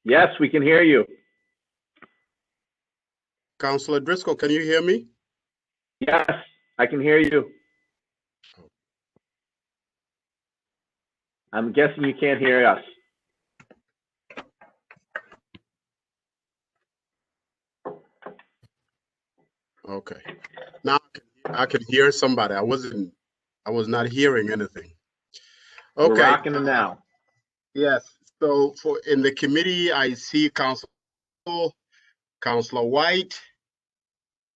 Yes, we can hear you. Councilor Driscoll, can you hear me? Yes, I can hear you. I'm guessing you can't hear us. Okay. Now I can hear somebody. I was not hearing anything. We're Okay. rocking it now. Yes. So in the committee, I see Councilor White,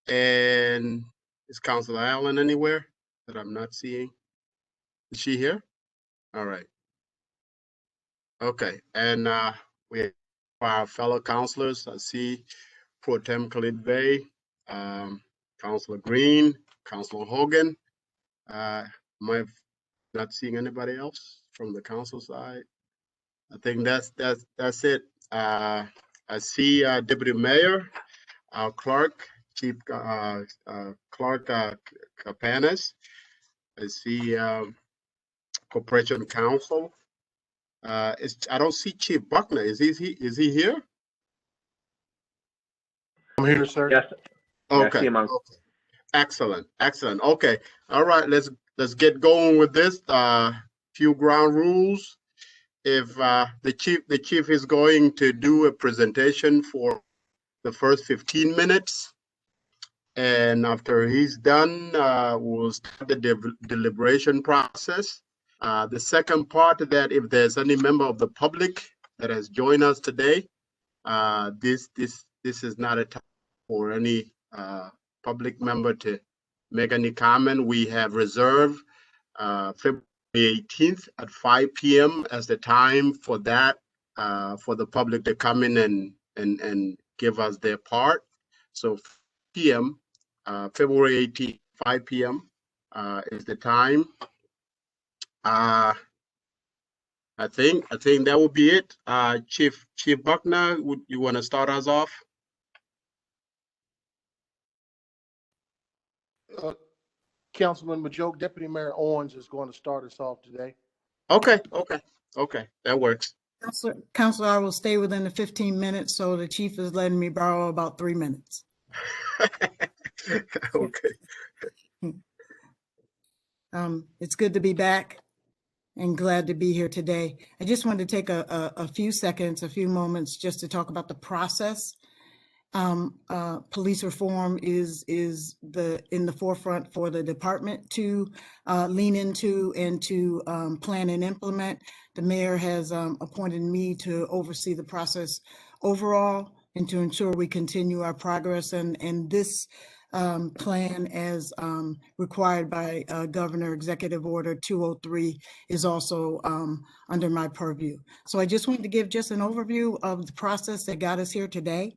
and is Councilor Allen anywhere that I'm not seeing? Is she here? All right. Okay. And we have our fellow councilors. I see Pro Tem Khalid Bey, Councilor Green, Councilor Hogan. Am I not seeing anybody else from the council side? I think that's it. I see Deputy Mayor, our Clerk, Chief Clerk Capanis. I see Corporation Council. I don't see Chief Buckner. Is he here? I'm here, sir. Yes. Okay. Yeah, Okay. Excellent. Excellent. Okay. All right. Let's get going with this. Few ground rules. If the chief is going to do a presentation for the first 15 minutes, and after he's done, we'll start the deliberation process. The second part, that if there's any member of the public that has joined us today, this is not a time for any public member to make any comment. We have reserved February 18th at 5 p.m. as the time for that, for the public to come in and give us their part. So p.m. February 18th, 5 p.m. Is the time. I think that will be it. Chief Buckner, would you want to start us off? Councilman Majoke, Deputy Mayor Owens is going to start us off today. Okay, that works. Councilor, I will stay within the 15 minutes, so the chief is letting me borrow about 3 minutes. Okay. It's good to be back and glad to be here today. I just wanted to take a few seconds, a few moments just to talk about the process. Police reform is in the forefront for the department to lean into and to plan and implement. The mayor has appointed me to oversee the process overall and to ensure we continue our progress. And this plan, as required by Governor Executive Order 203, is also under my purview. So I just wanted to give just an overview of the process that got us here today.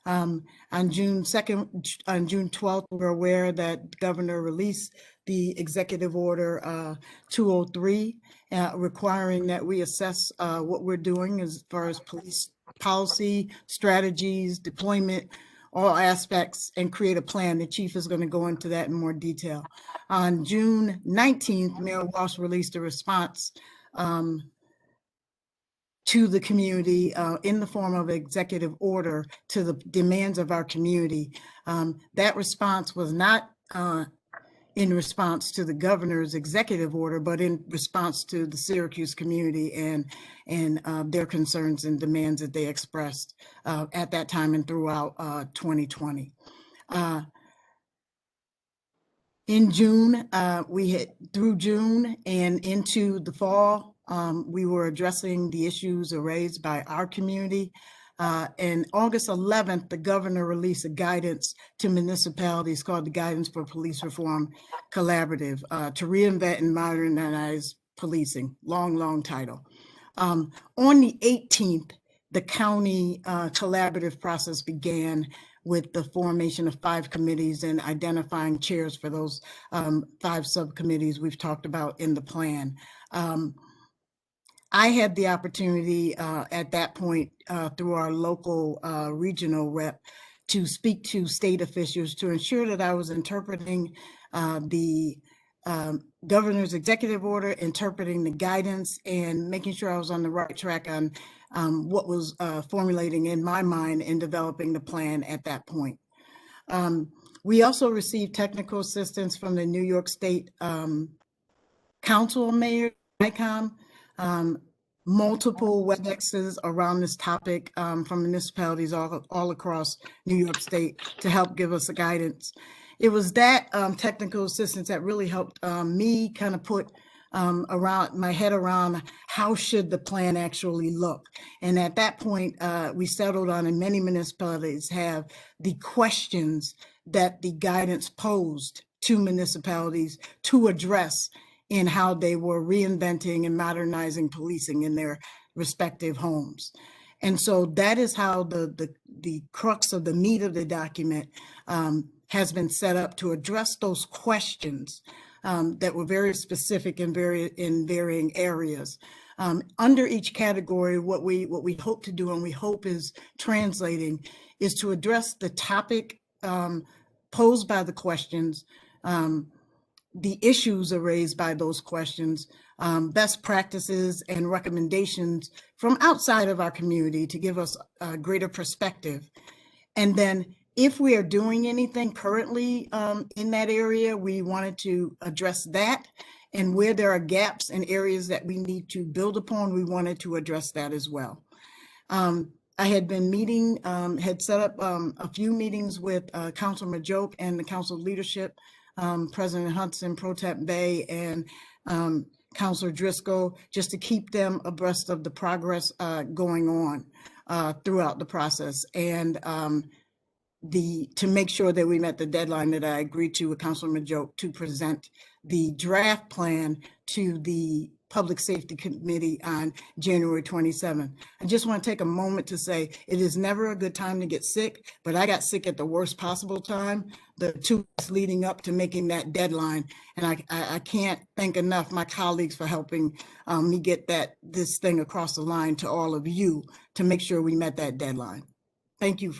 On June 12th, we're aware that the governor released the Executive Order 203, requiring that we assess what we're doing as far as police policy, strategies, deployment, all aspects, and create a plan. The chief is going to go into that in more detail. On June 19th, Mayor Walsh released a response to the community in the form of executive order to the demands of our community. That response was not in response to the governor's executive order, but in response to the Syracuse community and their concerns and demands that they expressed at that time and throughout 2020. In June, through June and into the fall, we were addressing the issues raised by our community. And August 11th, the governor released a guidance to municipalities called the Guidance for Police Reform Collaborative to reinvent and modernize policing. Long title. On the 18th, the county collaborative process began with the formation of 5 committees and identifying chairs for those 5 subcommittees we've talked about in the plan. I had the opportunity at that point through our local regional rep to speak to state officials to ensure that I was interpreting the governor's executive order, interpreting the guidance, and making sure I was on the right track on what was formulating in my mind in developing the plan at that point. We also received technical assistance from the New York State Council of Mayors, ICOM, multiple WebExes around this topic from municipalities all across New York State to help give us a guidance. It was that technical assistance that really helped me kind of put around my head around how should the plan actually look. And at that point, we settled on, and many municipalities have the questions that the guidance posed to municipalities to address in how they were reinventing and modernizing policing in their respective homes. And so that is how the crux of the meat of the document has been set up to address those questions that were very specific in varying areas. Under each category, what we hope to do, and we hope is translating, is to address the topic posed by the questions, the issues raised by those questions, best practices and recommendations from outside of our community to give us a greater perspective. And then if we are doing anything currently in that area, we wanted to address that. And where there are gaps and areas that we need to build upon, we wanted to address that as well. I had been meeting, had set up a few meetings with Councilor Majoke and the council leadership, President Hudson, Pro Tem Bay, and Councilor Driscoll, just to keep them abreast of the progress going on throughout the process, and to make sure that we met the deadline that I agreed to with Councilor Majoke to present the draft plan to the Public Safety Committee on January 27th. I just want to take a moment to say it is never a good time to get sick, but I got sick at the worst possible time, the 2 weeks leading up to making that deadline. And I can't thank enough my colleagues for helping me get this thing across the line to all of you to make sure we met that deadline. Thank you.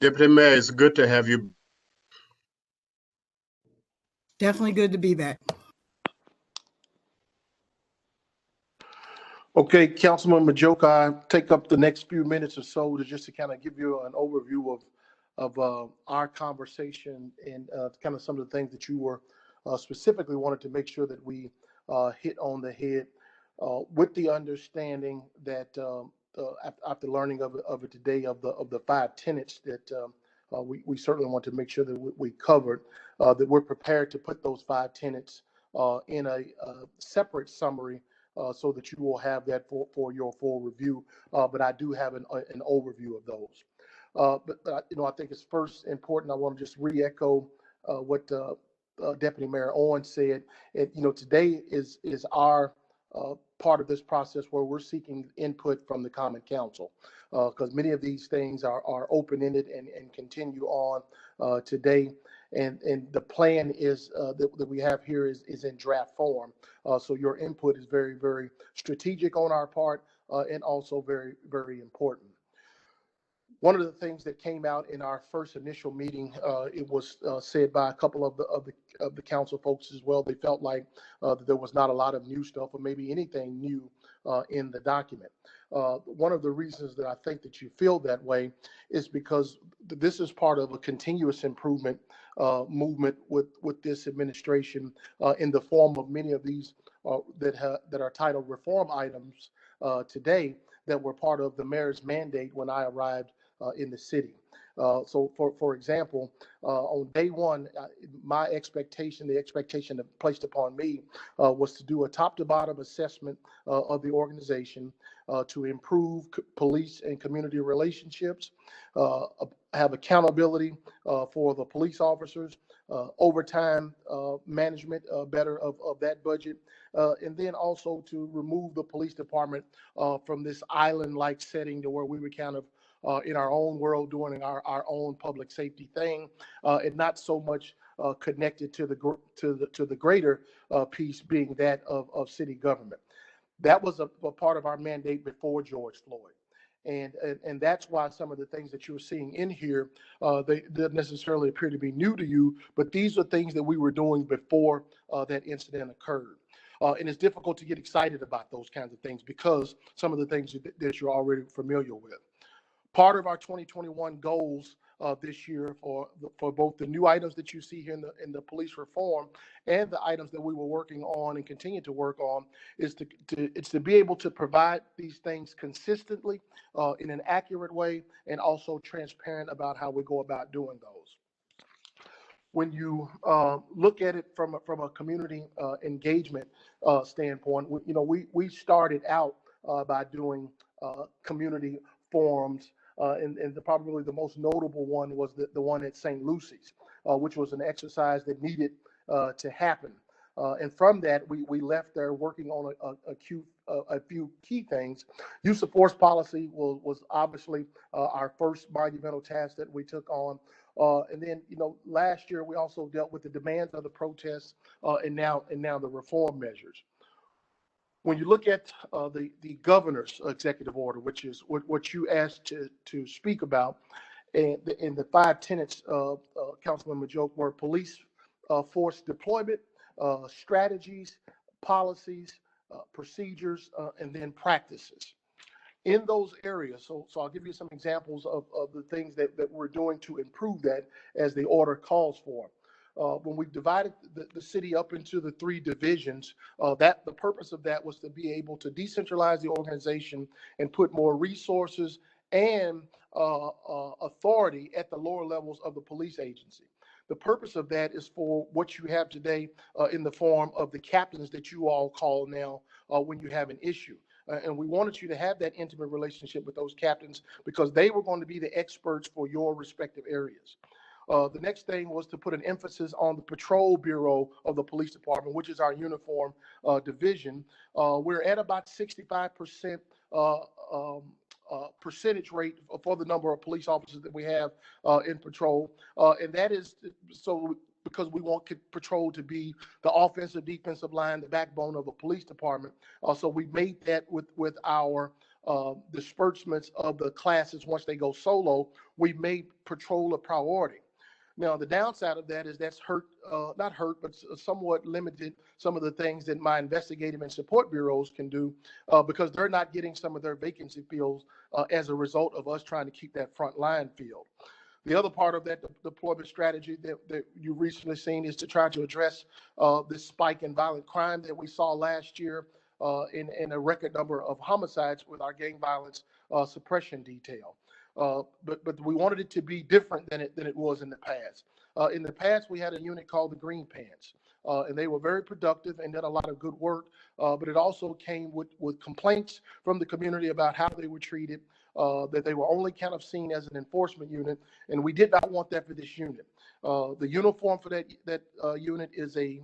Deputy Mayor, it's good to have you. Definitely good to be back. Okay, Councilman Majoke, I take up the next few minutes or so to kind of give you an overview of our conversation and kind of some of the things that you were specifically wanted to make sure that we hit on the head, with the understanding that after learning of it today, of the 5 tenets that we certainly want to make sure that we covered, that we're prepared to put those 5 tenets in a separate summary so that you will have that for your full review. But I do have an overview of those. But I think it's first important. I want to just re-echo what Deputy Mayor Owens said. Today is our part of this process where we're seeking input from the Common Council, because many of these things are open-ended and continue on today. And the plan is that we have here is in draft form. So your input is very, very strategic on our part, and also very, very important. One of the things that came out in our first initial meeting, it was said by a couple of the council folks as well. They felt like that there was not a lot of new stuff, or maybe anything new in the document. One of the reasons that I think that you feel that way is because this is part of a continuous improvement movement with this administration, in the form of many of these that are titled reform items today, that were part of the mayor's mandate when I arrived in the city. So for example, on day one, my expectation, the expectation that placed upon me was to do a top to bottom assessment of the organization, to improve police and community relationships, have accountability for the police officers, overtime management better of that budget, and then also to remove the police department from this island-like setting to where we were kind of in our own world doing our own public safety thing, and not so much connected to the greater piece being that of city government. That was a part of our mandate before George Floyd. And that's why some of the things that you're seeing in here, they don't necessarily appear to be new to you, but these are things that we were doing before that incident occurred. And it's difficult to get excited about those kinds of things because some of the things that you're already familiar with. Part of our 2021 goals this year for both the new items that you see here in the police reform and the items that we were working on and continue to work on is to be able to provide these things consistently in an accurate way and also transparent about how we go about doing those. When you look at it from a community engagement standpoint, we started out by doing community forums, and probably the most notable one was the one at St. Lucy's, which was an exercise that needed to happen. And from that, we left there working on a few key things. Use of force policy was obviously our first monumental task that we took on. And then, last year we also dealt with the demands of the protests, and now the reform measures. When you look at the governor's executive order, which is what you asked to speak about, and the 5 tenets of Councilman Majoke were police force deployment, strategies, policies, procedures, and then practices. In those areas, so I'll give you some examples of the things that we're doing to improve that as the order calls for. When we divided the city up into the 3 divisions, that the purpose of that was to be able to decentralize the organization and put more resources and authority at the lower levels of the police agency. The purpose of that is for what you have today in the form of the captains that you all call now when you have an issue. And we wanted you to have that intimate relationship with those captains because they were going to be the experts for your respective areas. The next thing was to put an emphasis on the patrol bureau of the police department, which is our uniform division. We're at about 65% percentage rate for the number of police officers that we have in patrol. And that is so because we want patrol to be the offensive, defensive line, the backbone of a police department. So we made that with our disbursements of the classes. Once they go solo, we made patrol a priority. Now, the downside of that is that's not hurt, but somewhat limited some of the things that my investigative and support bureaus can do because they're not getting some of their vacancy fills as a result of us trying to keep that front line filled. The other part of that deployment strategy that you've recently seen is to try to address this spike in violent crime that we saw last year in a record number of homicides with our gang violence suppression detail. But we wanted it to be different than it was in the past. In the past, we had a unit called the Green Pants, and they were very productive and did a lot of good work. But it also came with complaints from the community about how they were treated, that they were only kind of seen as an enforcement unit, and we did not want that for this unit. The uniform for that unit is the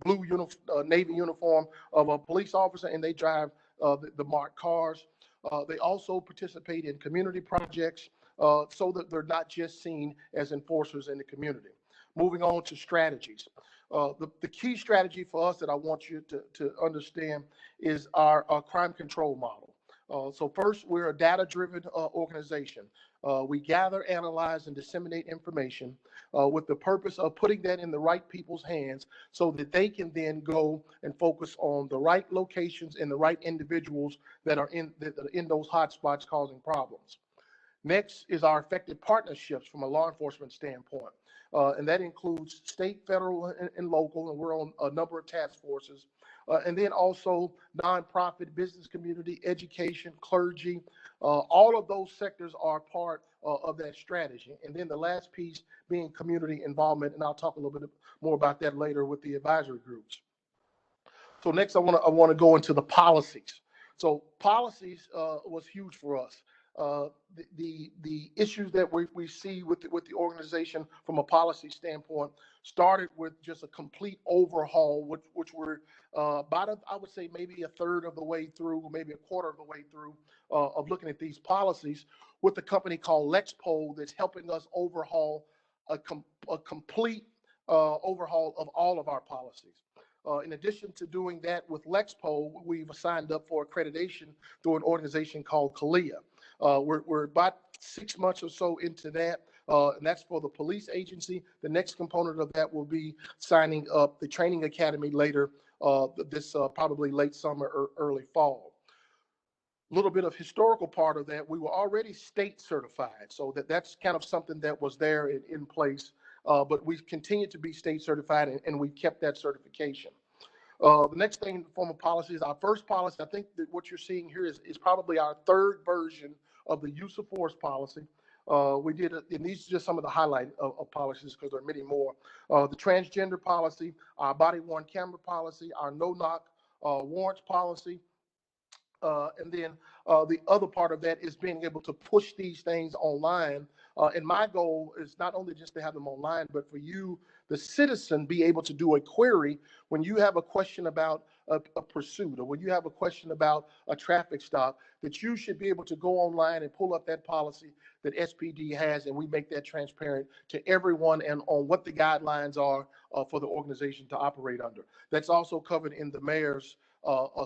blue Navy uniform of a police officer, and they drive the marked cars. They also participate in community projects so that they're not just seen as enforcers in the community. Moving on to strategies. The key strategy for us that I want you to understand is our crime control model. So first, we're a data-driven organization. We gather, analyze, and disseminate information with the purpose of putting that in the right people's hands so that they can then go and focus on the right locations and the right individuals that are in those hotspots causing problems. Next is our effective partnerships from a law enforcement standpoint. And that includes state, federal, and local, and we're on a number of task forces. And then also nonprofit, business community, education, clergy. All of those sectors are part of that strategy. And then the last piece being community involvement, and I'll talk a little bit more about that later with the advisory groups. So next, I want to go into the policies. So policies was huge for us. The issues that we see with the organization from a policy standpoint started with just a complete overhaul, which we're about, I would say, maybe a third of the way through, maybe a quarter of the way through of looking at these policies with a company called Lexpol that's helping us overhaul a complete overhaul of all of our policies. In addition to doing that with Lexpol, we've signed up for accreditation through an organization called CALIA. We're about 6 months or so into that, and that's for the police agency. The next component of that will be signing up the training academy later this probably late summer or early fall. Little bit of historical part of that, we were already state certified, so that's kind of something that was there in place, but we continued to be state certified, and we kept that certification. The next thing in the form of policy is our first policy. I think that what you're seeing here is probably our third version of the use of force policy. We did, and these are just some of the highlight of policies because there are many more. The transgender policy, our body worn camera policy, our no-knock warrants policy, and then the other part of that is being able to push these things online. And my goal is not only just to have them online, but for you, the citizen, be able to do a query when you have a question about a pursuit, or when you have a question about a traffic stop, that you should be able to go online and pull up that policy that SPD has, and we make that transparent to everyone and on what the guidelines are for the organization to operate under. That's also covered in the mayor's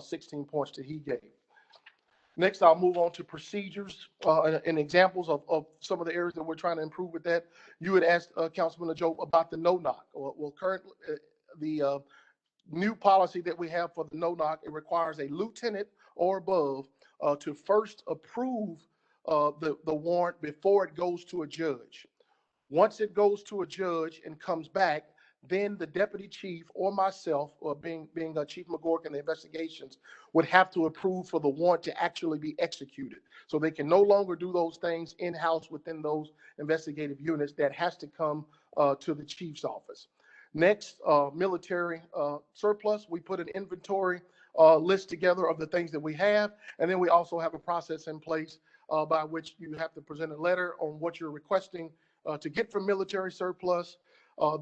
16 points that he gave. Next, I'll move on to procedures and examples of some of the areas that we're trying to improve with that. You had asked Councilman Joe about the no-knock. Well, currently, the new policy that we have for the no-knock, it requires a lieutenant or above to first approve the warrant before it goes to a judge. Once it goes to a judge and comes back, then the deputy chief or myself, or being Chief McGork in the investigations, would have to approve for the warrant to actually be executed. So they can no longer do those things in-house within those investigative units. That has to come to the chief's office. Next, military surplus. We put an inventory list together of the things that we have, and then we also have a process in place by which you have to present a letter on what you're requesting to get from military surplus.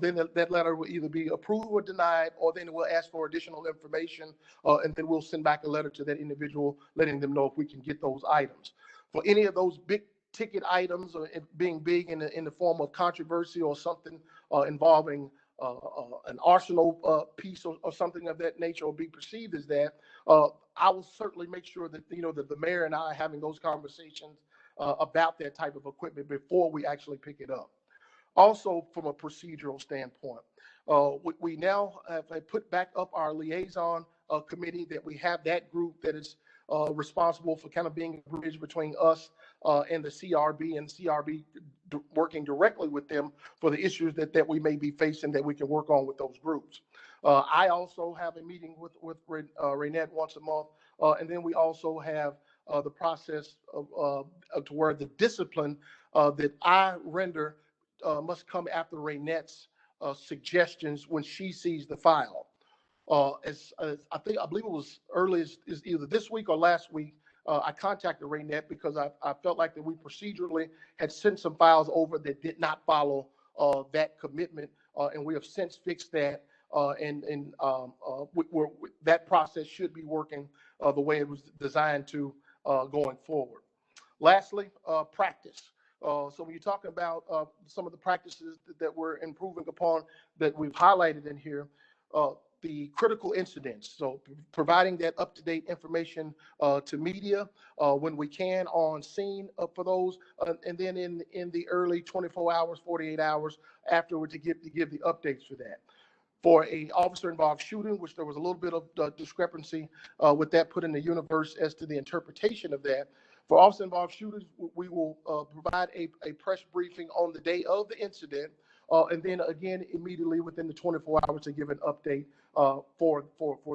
Then that letter will either be approved or denied, or then we'll ask for additional information, and then we'll send back a letter to that individual letting them know if we can get those items. For any of those big ticket items, or being big in the form of controversy or something involving an arsenal piece or something of that nature, or be perceived as that, I will certainly make sure that that the mayor and I are having those conversations about that type of equipment before we actually pick it up. Also, from a procedural standpoint, we now have put back up our liaison committee, that we have that group that is responsible for kind of being a bridge between us and the CRB, and CRB working directly with them for the issues that we may be facing that we can work on with those groups. I also have a meeting with Raynette once a month, and then we also have the process of to where the discipline that I render must come after Raynette's suggestions when she sees the file. As I believe it was early as either this week or last week, I contacted Raynette because I felt like that we procedurally had sent some files over that did not follow that commitment, and we have since fixed that, and that process should be working the way it was designed to going forward. Lastly, practice. So when you're talking about some of the practices that we're improving upon that we've highlighted in here, the critical incidents. So providing that up-to-date information to media when we can on scene for those, and then in the early 24 hours, 48 hours afterward to give the updates for that. For a officer-involved shooting, which there was a little bit of discrepancy with that put in the universe as to the interpretation of that. For officer-involved shooters, we will provide a press briefing on the day of the incident, and then again immediately within the 24 hours to give an update for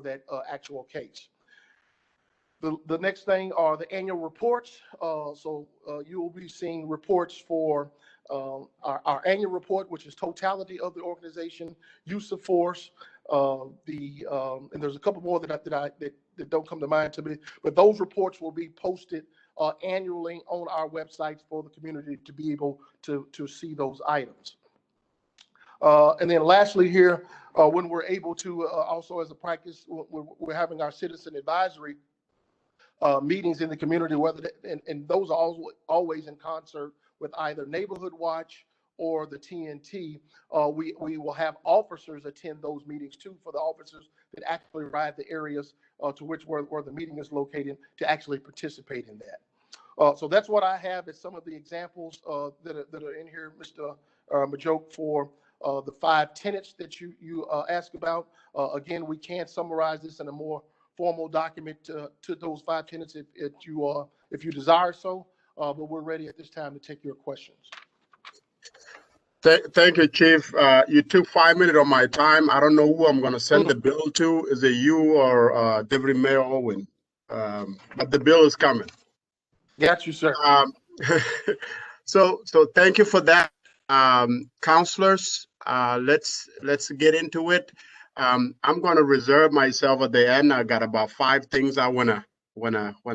that actual case. The next thing are the annual reports. So you will be seeing reports for our annual report, which is totality of the organization, use of force, and there's a couple more that don't come to mind to me, but those reports will be posted annually on our websites for the community to be able to see those items. And then lastly here, when we're able to also as a practice, we're having our citizen advisory meetings in the community, and those are always in concert with either Neighborhood Watch or the TNT. We will have officers attend those meetings too, for the officers that actually ride the areas to where the meeting is located, to actually participate in that. So that's what I have as some of the examples that are in here, Mr. Majoke, for the 5 tenets that you asked about. Again, we can summarize this in a more formal document to those 5 tenets if you desire so. But we're ready at this time to take your questions. Thank you, Chief. You took 5 minutes of my time. I don't know who I'm going to send the bill to. Is it you or Deputy Mayor Owen? But the bill is coming. Got you, sir. So thank you for that, counselors. Let's get into it. I'm going to reserve myself at the end. I got about 5 things I wanna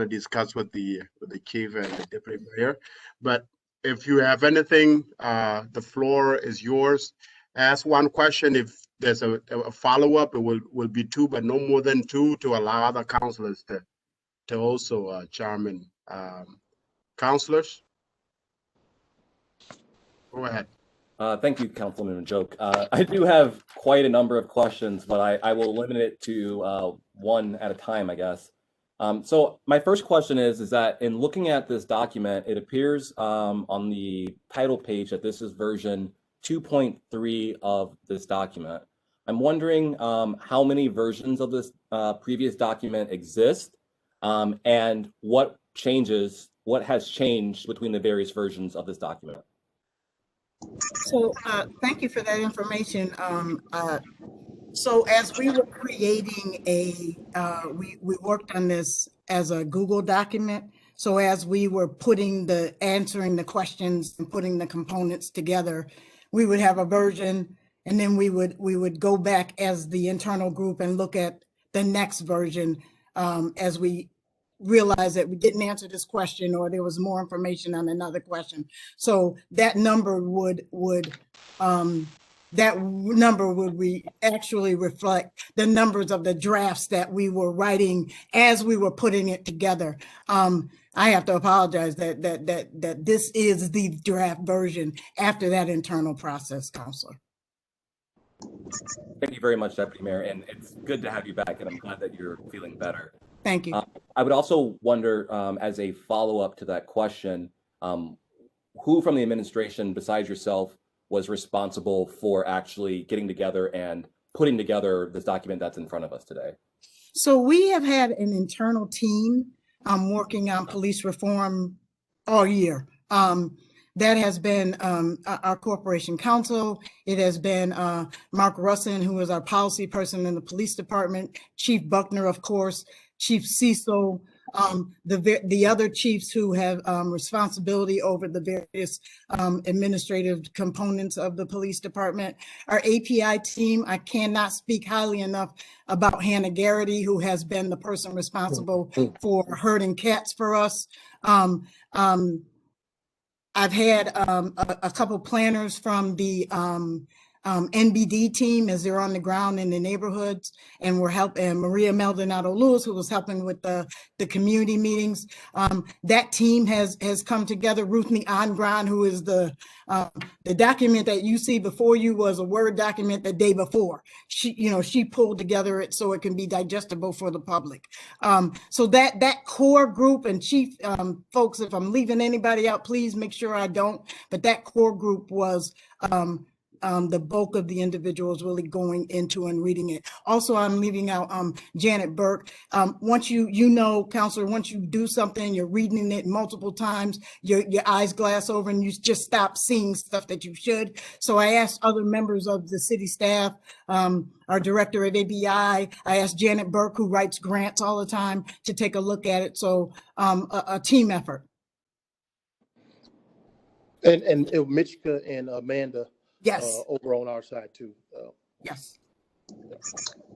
discuss with the chief and the deputy mayor. But if you have anything, the floor is yours. Ask one question. If there's a follow-up, it will be 2, but no more than 2 to allow other counselors to also chime in. Counselors, go ahead. Thank you, Councilman Joke. I do have quite a number of questions, but I will limit it to 1 at a time, I guess. So my first question is that in looking at this document, it appears on the title page that this is version 2.3 of this document. I'm wondering how many versions of this previous document exist and what has changed between the various versions of this document. So thank you for that information. So as we were creating we worked on this as a Google document. So as we were answering the questions and putting the components together, we would have a version, and then we would go back as the internal group and look at the next version as we realized that we didn't answer this question or there was more information on another question. So that number would actually reflect the numbers of the drafts that we were writing as we were putting it together. I have to apologize that this is the draft version after that internal process, Counselor. Thank you very much, Deputy Mayor, and it's good to have you back, and I'm glad that you're feeling better. Thank you. I would also wonder, as a follow-up to that question, who from the administration besides yourself was responsible for actually getting together and putting together this document that's in front of us today? So we have had an internal team working on police reform all year. That has been our corporation counsel. It has been Mark Russin, who is our policy person in the police department, Chief Buckner, of course, Chief Cecil, the other chiefs who have responsibility over the various administrative components of the police department. Our API team, I cannot speak highly enough about Hannah Garrity, who has been the person responsible for herding cats for us. I've had a couple planners from the NBD team as they're on the ground in the neighborhoods, and we're helping Maria Maldonado Lewis, who was helping with the community meetings. That team has come together. Ruthnie Ongran, who is the document that you see before you was a Word document the day before. She pulled together it so it can be digestible for the public. So that core group, and chief folks, if I'm leaving anybody out, please make sure I don't, but that core group was the bulk of the individuals really going into and reading it. Also, I'm leaving out Janet Burke. Once Counselor, once you do something, you're reading it multiple times, your eyes glass over and you just stop seeing stuff that you should. So I asked other members of the city staff, our director at ABI, I asked Janet Burke, who writes grants all the time, to take a look at it. So a team effort. And Michika and Amanda. Yes. Over on our side too. Yes.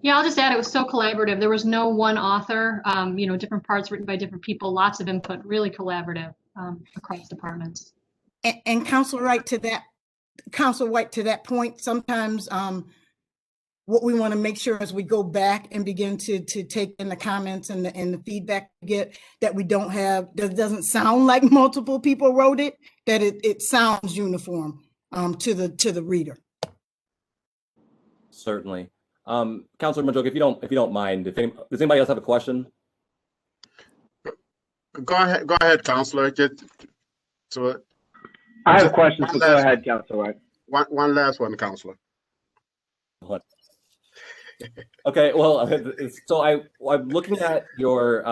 Yeah, I'll just add, it was so collaborative. There was no one author, different parts written by different people, lots of input, really collaborative across departments. And Councilor White, to that point, sometimes what we want to make sure as we go back and begin to take in the comments and the feedback we get, that we that doesn't sound like multiple people wrote it, that it sounds uniform to the reader. Certainly. Councilor Majoke, if you don't mind, does anybody else have a question? Go ahead, Counselor. So I have just questions, one but go last ahead, Councilor. one last one, Counselor. What? Okay, well, so I'm looking at your,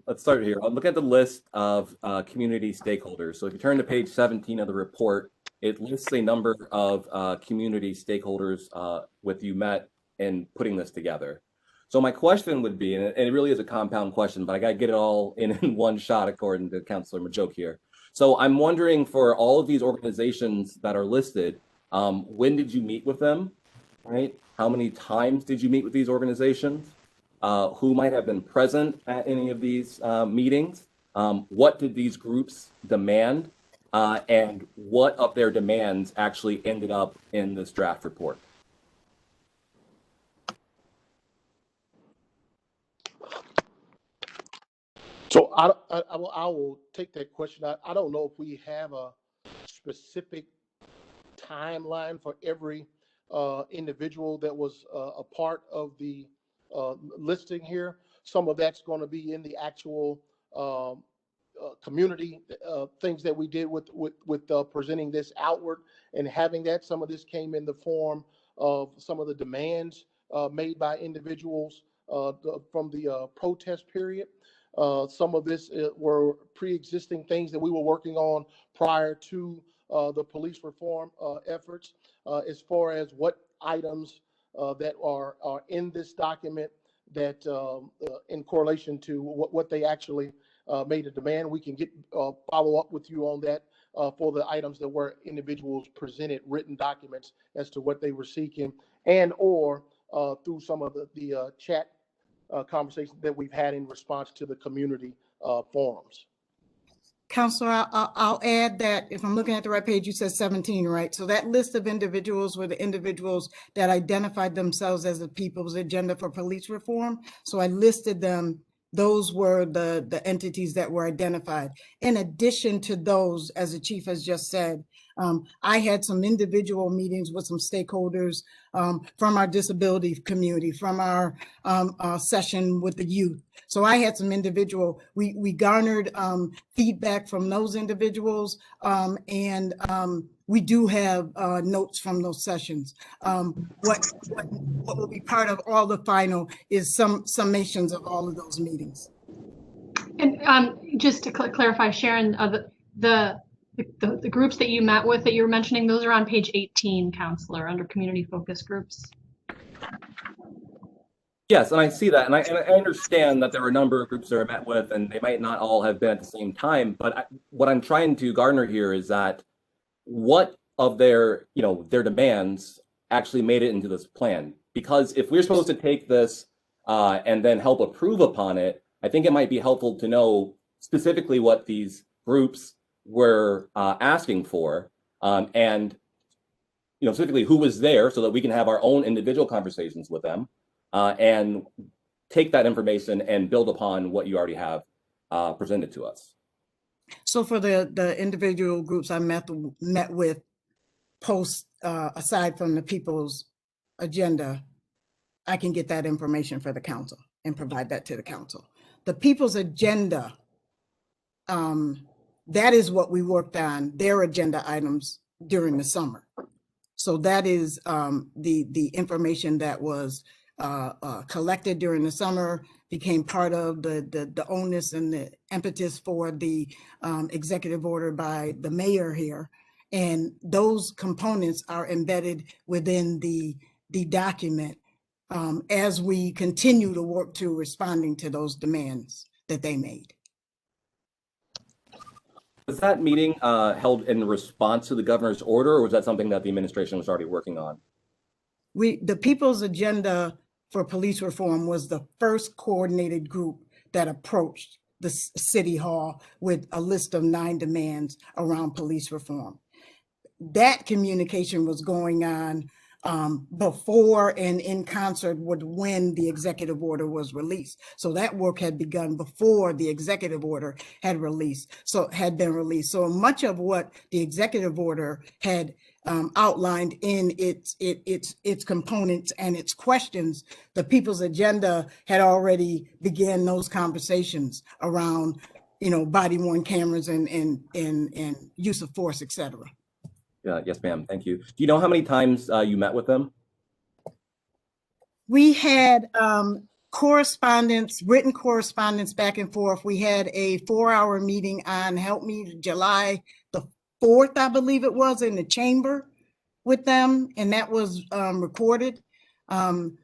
let's start here. I'm looking at the list of community stakeholders. So if you turn to page 17 of the report, it lists a number of community stakeholders with you met in putting this together. So my question would be, and it really is a compound question, but I got to get it all in one shot according to Councilor Majoke here. So I'm wondering, for all of these organizations that are listed, when did you meet with them, right? How many times did you meet with these organizations? Who might have been present at any of these meetings? What did these groups demand? And what of their demands actually ended up in this draft report? So I will take that question. I don't know if we have a specific timeline for every individual that was a part of the listing here. Some of that's going to be in the actual community things that we did with presenting this outward and having that. Some of this came in the form of some of the demands made by individuals from the protest period. Some of this were pre-existing things that we were working on prior to the police reform efforts. As far as what items that are in this document that in correlation to what they actually made a demand, we can get follow up with you on that for the items that were individuals presented written documents as to what they were seeking, and or through some of the chat conversations that we've had in response to the community forums. Counselor, I'll add that if I'm looking at the right page, you said 17, right? So that list of individuals were the individuals that identified themselves as the People's Agenda for Police Reform. So I listed them. Those were the entities that were identified. In addition to those, as the chief has just said, I had some individual meetings with some stakeholders from our disability community, from our session with the youth. So I had some individual, we garnered feedback from those individuals, and we do have notes from those sessions. What will be part of all the final is some summations of all of those meetings. And just to clarify, Sharon, the groups that you met with that you were mentioning, those are on page 18, Counselor, under community focus groups. Yes, and I see that, and I understand that there were a number of groups that I met with, and they might not all have been at the same time. But what I'm trying to garner here is that what of their demands actually made it into this plan? Because if we're supposed to take this and then help approve upon it, I think it might be helpful to know specifically what these groups were asking for, and specifically who was there, so that we can have our own individual conversations with them. And take that information and build upon what you already have presented to us. So for the individual groups I met with post, aside from the People's Agenda, I can get that information for the council and provide that to the council. The People's Agenda, that is what we worked on, their agenda items during the summer. So that is the information that was collected during the summer, became part of the onus and the impetus for the executive order by the mayor here. And those components are embedded within the document as we continue to work to responding to those demands that they made. Was that meeting held in response to the governor's order, or was that something that the administration was already working on? The People's Agenda for Police Reform was the first coordinated group that approached the city hall with a list of 9 demands around police reform. That communication was going on before and in concert with when the executive order was released. So that work had begun before the executive order had been released. So much of what the executive order had outlined in its components and its questions, the People's Agenda had already began those conversations around body worn cameras and use of force, et cetera. Yes, ma'am. Thank you. Do you know how many times you met with them? We had correspondence, written correspondence back and forth. We had a 4-hour meeting on, help me, July the 4th, I believe it was, in the chamber with them, and that was recorded. And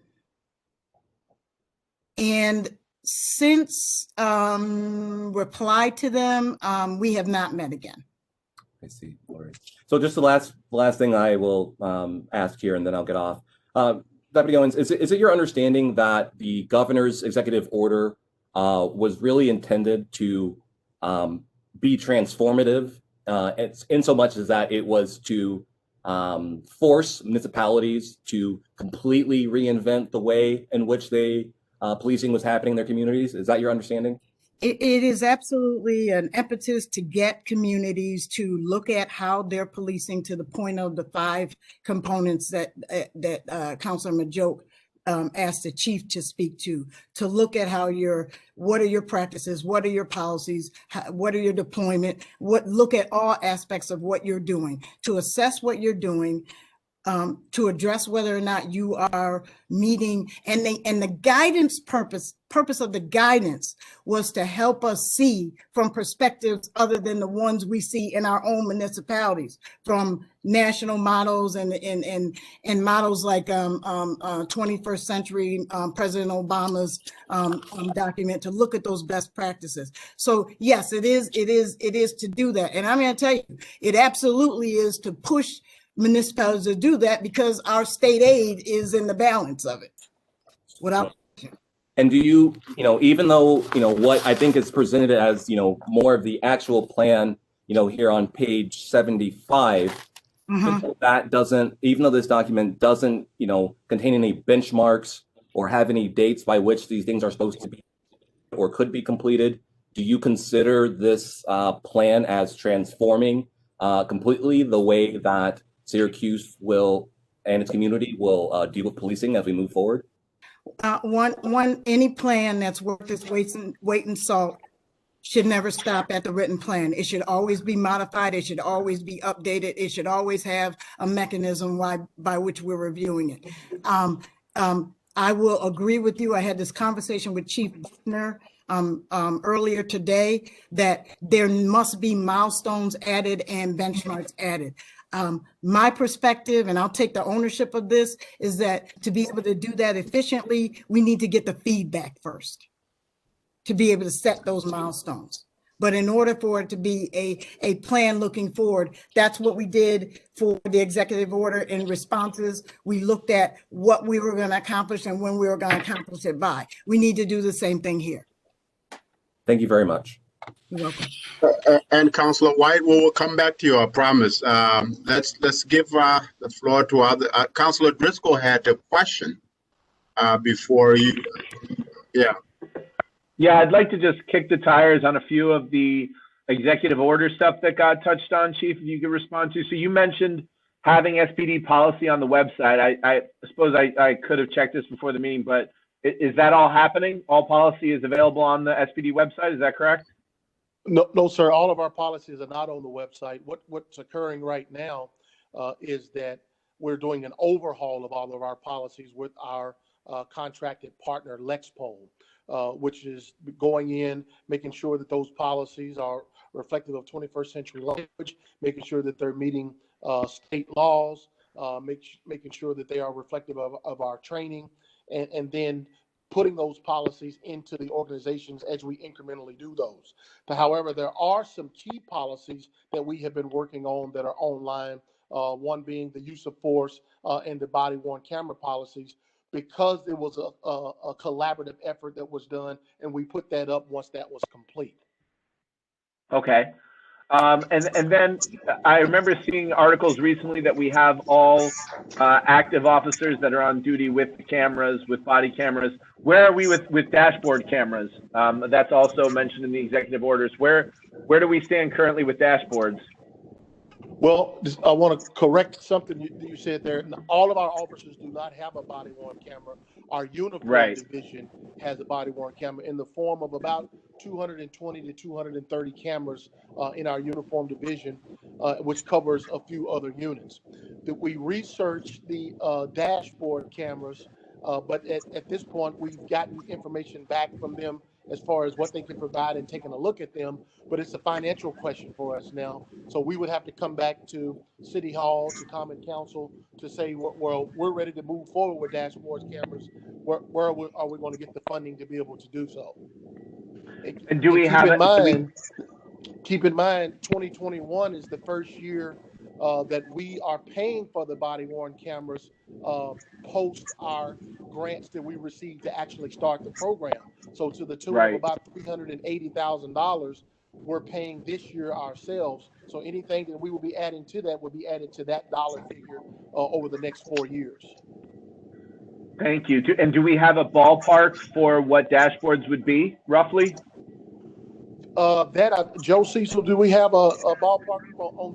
since reply to them, we have not met again. I see. All right. So just the last thing I will ask here, and then I'll get off. Deputy Owens, is it your understanding that the governor's executive order was really intended to be transformative, in so much as that it was to force municipalities to completely reinvent the way in which policing was happening in their communities? Is that your understanding? It is absolutely an impetus to get communities to look at how they're policing, to the point of the 5 components that Councilor Majoke asked the chief to speak to look at what are your practices, what are your policies, what are your deployment, look at all aspects of what you're doing, to assess what you're doing, to address whether or not you are meeting, and the guidance purpose of the guidance was to help us see from perspectives other than the ones we see in our own municipalities, from national models and models like 21st century President Obama's document, to look at those best practices. So yes, it is to do that, and I'm going to tell you, it absolutely is to push municipalities to do that, because our state aid is in the balance of it. And do you, even though, what I think is presented as, more of the actual plan, here on page 75, that doesn't, even though this document doesn't, contain any benchmarks or have any dates by which these things are supposed to be or could be completed, do you consider this plan as transforming completely the way that Syracuse will and its community will deal with policing as we move forward? Any plan that's worth its weight in salt should never stop at the written plan. It should always be modified. It should always be updated. It should always have a mechanism by which we're reviewing it. I will agree with you. I had this conversation with Chief Buckner earlier today, that there must be milestones added and benchmarks added. My perspective, and I'll take the ownership of this, is that to be able to do that efficiently, we need to get the feedback first to be able to set those milestones. But in order for it to be a plan looking forward, that's what we did for the executive order in responses. We looked at what we were going to accomplish and when we were going to accomplish it by. We need to do the same thing here. Thank you very much. You're welcome. And Councilor White, we will come back to you, I promise. Let's give the floor to other. Councilor Driscoll had a question before you. Yeah. Yeah, I'd like to just kick the tires on a few of the executive order stuff that got touched on, Chief, if you could respond to. So you mentioned having SPD policy on the website. I suppose I could have checked this before the meeting, but is that all happening? All policy is available on the SPD website, is that correct? No, sir. All of our policies are not on the website. What's occurring right now is that we're doing an overhaul of all of our policies with our contracted partner, Lexpol, which is going in, making sure that those policies are reflective of 21st century language, making sure that they're meeting state laws, making sure that they are reflective of our training, and then putting those policies into the organizations as we incrementally do those. But however, there are some key policies that we have been working on that are online, one being the use of force and the body-worn camera policies, because it was a collaborative effort that was done, and we put that up once that was complete. Okay. And then I remember seeing articles recently that we have all active officers that are on duty with the cameras, with body cameras. Where are we with dashboard cameras? That's also mentioned in the executive orders. Where do we stand currently with dashboards? Well, I want to correct something you said there. All of our officers do not have a body worn camera. Our uniform Right. division has a body worn camera in the form of about 220 to 230 cameras in our uniform division, which covers a few other units. We researched the dashboard cameras, but at this point, we've gotten information back from them as far as what they can provide and taking a look at them. But it's a financial question for us now. So we would have to come back to City Hall, to Common Council to say, well, we're ready to move forward with dashboards cameras. Where are we going to get the funding to be able to do so? And do we have it? Keep in mind, 2021 is the first year that we are paying for the body worn cameras post our grants that we received to actually start the program. So to the tune of about $380,000, we're paying this year ourselves. So anything that we will be adding to that will be added to that dollar figure over the next 4 years. Thank you. And do we have a ballpark for what dashboards would be, roughly? Joe Cecil, do we have a ballpark on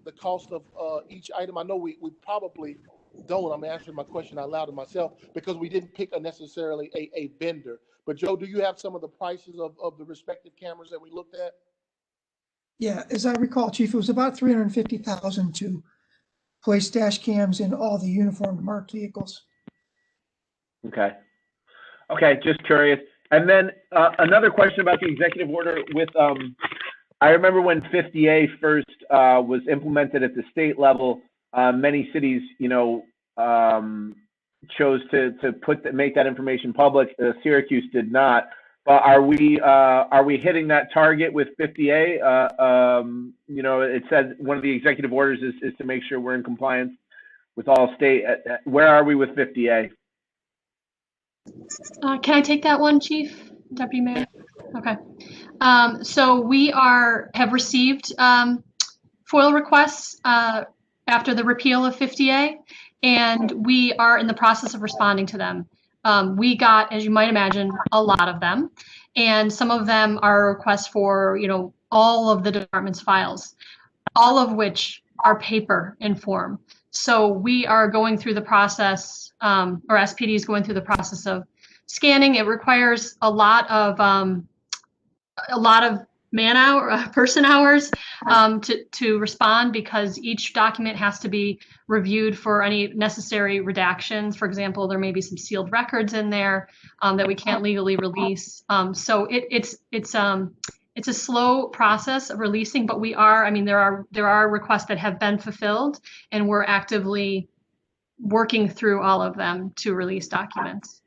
the cost of each item? I know we probably don't. I'm answering my question out loud to myself because we didn't pick necessarily a vendor. But Joe, do you have some of the prices of the respective cameras that we looked at? Yeah, as I recall, Chief, it was about $350,000 to place dash cams in all the uniformed marked vehicles. Okay. Okay, just curious. And then another question about the executive order with, I remember when 50A first was implemented at the state level, many cities, chose to make that information public. Syracuse did not. But are we hitting that target with 50A? It says one of the executive orders is to make sure we're in compliance with all state. Where are we with 50A? Can I take that one, Chief, Deputy Mayor? Okay. So we have received FOIL requests after the repeal of 50A, and we are in the process of responding to them. We got, as you might imagine, a lot of them, and some of them are requests for, all of the department's files, all of which are paper in form. So we are going through the process, or SPD is going through the process of scanning. It requires a lot of person hours to respond, because each document has to be reviewed for any necessary redactions. For example, there may be some sealed records in there that we can't legally release. So it's a slow process of releasing, but there are requests that have been fulfilled, and we're actively working through all of them to release documents.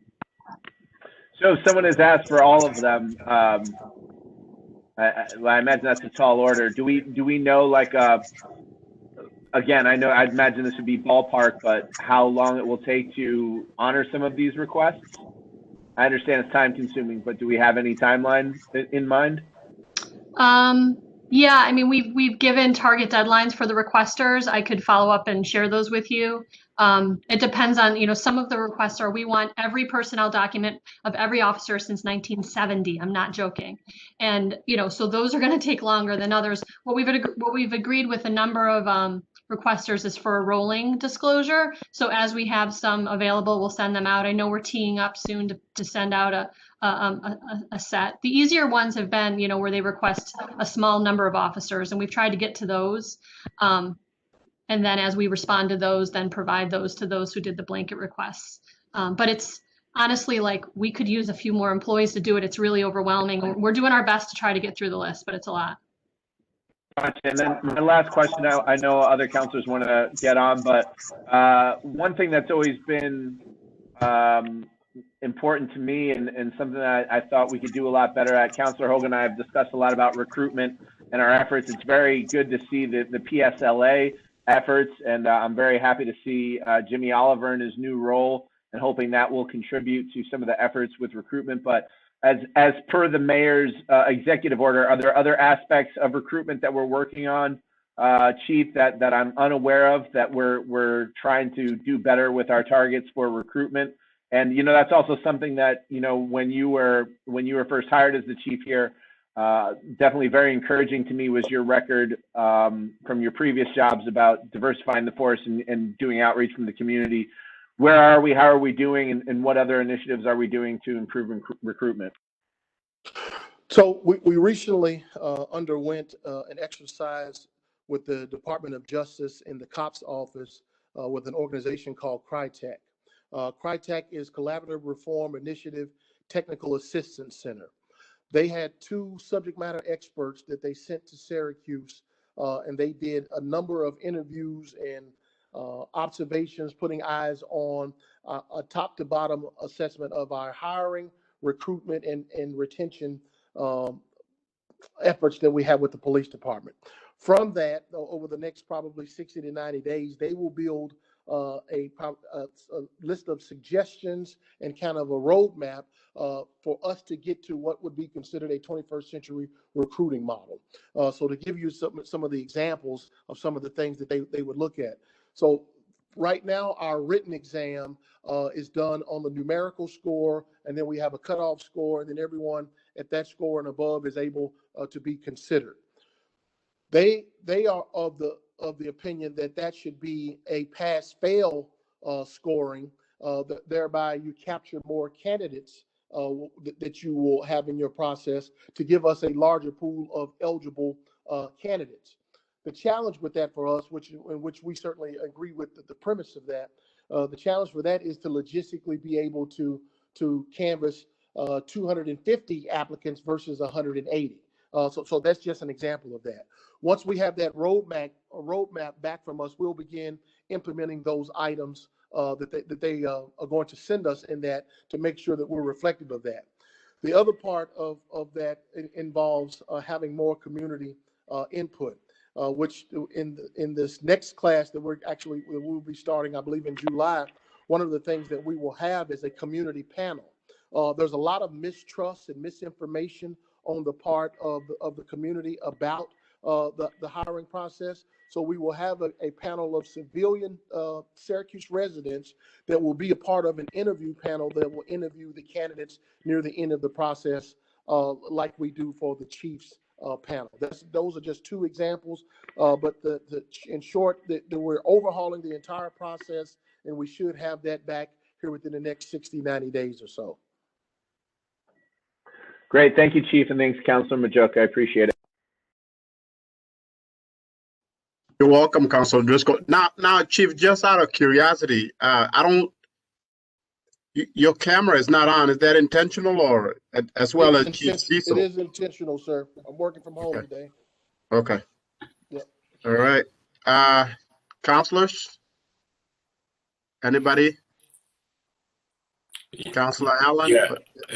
So if someone has asked for all of them, I imagine that's a tall order. Do we know, again, I'd imagine this would be ballpark, but how long it will take to honor some of these requests? I understand it's time consuming, but do we have any timeline in mind? Yeah, we've given target deadlines for the requesters. I could follow up and share those with you. It depends on, some of the requests we want every personnel document of every officer since 1970. I'm not joking. And, so those are going to take longer than others. What we've agreed with a number of requesters is for a rolling disclosure. So as we have some available, we'll send them out. I know we're teeing up soon to send out a set. The easier ones have been, where they request a small number of officers, and we've tried to get to those. And then as we respond to those, then provide those to those who did the blanket requests. But it's honestly we could use a few more employees to do it. It's really overwhelming. We're doing our best to try to get through the list, but it's a lot. And then my last question, I know other counselors want to get on, but one thing that's always been important to me and something that I thought we could do a lot better at, Counselor Hogan and I have discussed a lot about recruitment and our efforts. It's very good to see the PSLA efforts, and I'm very happy to see Jimmy Oliver in his new role, and hoping that will contribute to some of the efforts with recruitment. But as per the mayor's executive order, are there other aspects of recruitment that we're working on, Chief, that I'm unaware of, that we're trying to do better with our targets for recruitment? And that's also something that when you were first hired as the chief here, definitely very encouraging to me was your record from your previous jobs about diversifying the force and doing outreach from the community. Where are we? How are we doing? And what other initiatives are we doing to improve recruitment? So we recently underwent an exercise with the Department of Justice in the COPS office with an organization called CRITEC. CRITEC is Collaborative Reform Initiative Technical Assistance Center. They had 2 subject matter experts that they sent to Syracuse, and they did a number of interviews and observations, putting eyes on a top to bottom assessment of our hiring, recruitment, and retention efforts that we have with the police department. From that, over the next probably 60 to 90 days, they will build a list of suggestions and kind of a roadmap for us to get to what would be considered a 21st century recruiting model. So to give you some of the examples of some of the things that they would look at. So right now, our written exam is done on the numerical score, and then we have a cutoff score, and then everyone at that score and above is able to be considered. They are of the opinion that should be a pass-fail scoring, thereby you capture more candidates that you will have in your process to give us a larger pool of eligible candidates. The challenge with that for us, in which we certainly agree with the premise of that, the challenge for that is to logistically be able to canvass 250 applicants versus 180. So that's just an example of that. Once we have that roadmap back from us, we'll begin implementing those items that they are going to send us in that to make sure that we're reflective of that. The other part of that involves having more community input, which in this next class that we'll be starting, I believe in July, one of the things that we will have is a community panel. There's a lot of mistrust and misinformation on the part of the community about the hiring process. So we will have a panel of civilian Syracuse residents that will be a part of an interview panel that will interview the candidates near the end of the process, like we do for the Chiefs panel. Those are just 2 examples, but in short, we're overhauling the entire process, and we should have that back here within the next 60, 90 days or so. Great. Thank you, Chief, and thanks, Councilor Majoka. I appreciate it. You're welcome, Councilor Driscoll. Now, Chief, just out of curiosity, your camera is not on. Is that intentional, or as well as Chief Cecil? It is intentional, sir. I'm working from home today. Okay. Yep. All right. Councilors? Anybody? Councilor Allen? Yeah.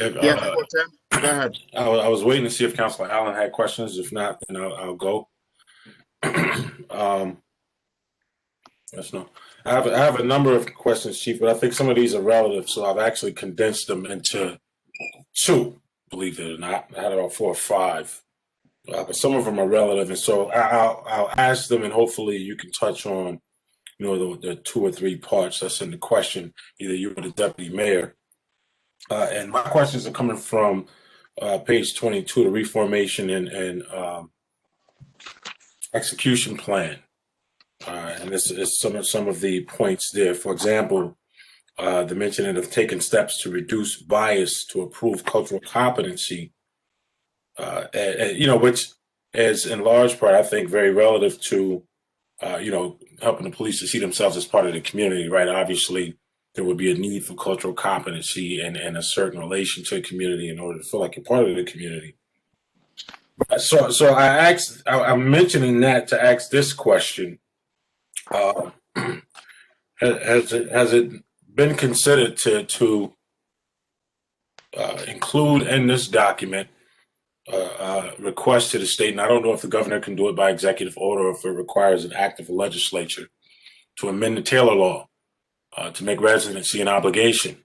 Go ahead. I was waiting to see if Councilor Allen had questions. If not, then I'll go. Yes, no. I have a number of questions, Chief, but I think some of these are relative, so I've actually condensed them into 2, believe it or not. I had about 4 or 5, but some of them are relative, and so I'll ask them, and hopefully you can touch on, the 2 or 3 parts that's in the question, either you or the Deputy Mayor. And my questions are coming from page 22, the reformation and execution plan. And this is some of the points there. For example, the mentioning of taking steps to reduce bias to improve cultural competency, which is in large part, I think, very relative to, helping the police to see themselves as part of the community, right? Obviously, there would be a need for cultural competency and a certain relation to the community in order to feel like you're part of the community. So I'm mentioning that to ask this question. Has it been considered to include in this document request to the state, and I don't know if the governor can do it by executive order or if it requires an act of the legislature, to amend the Taylor law to make residency an obligation.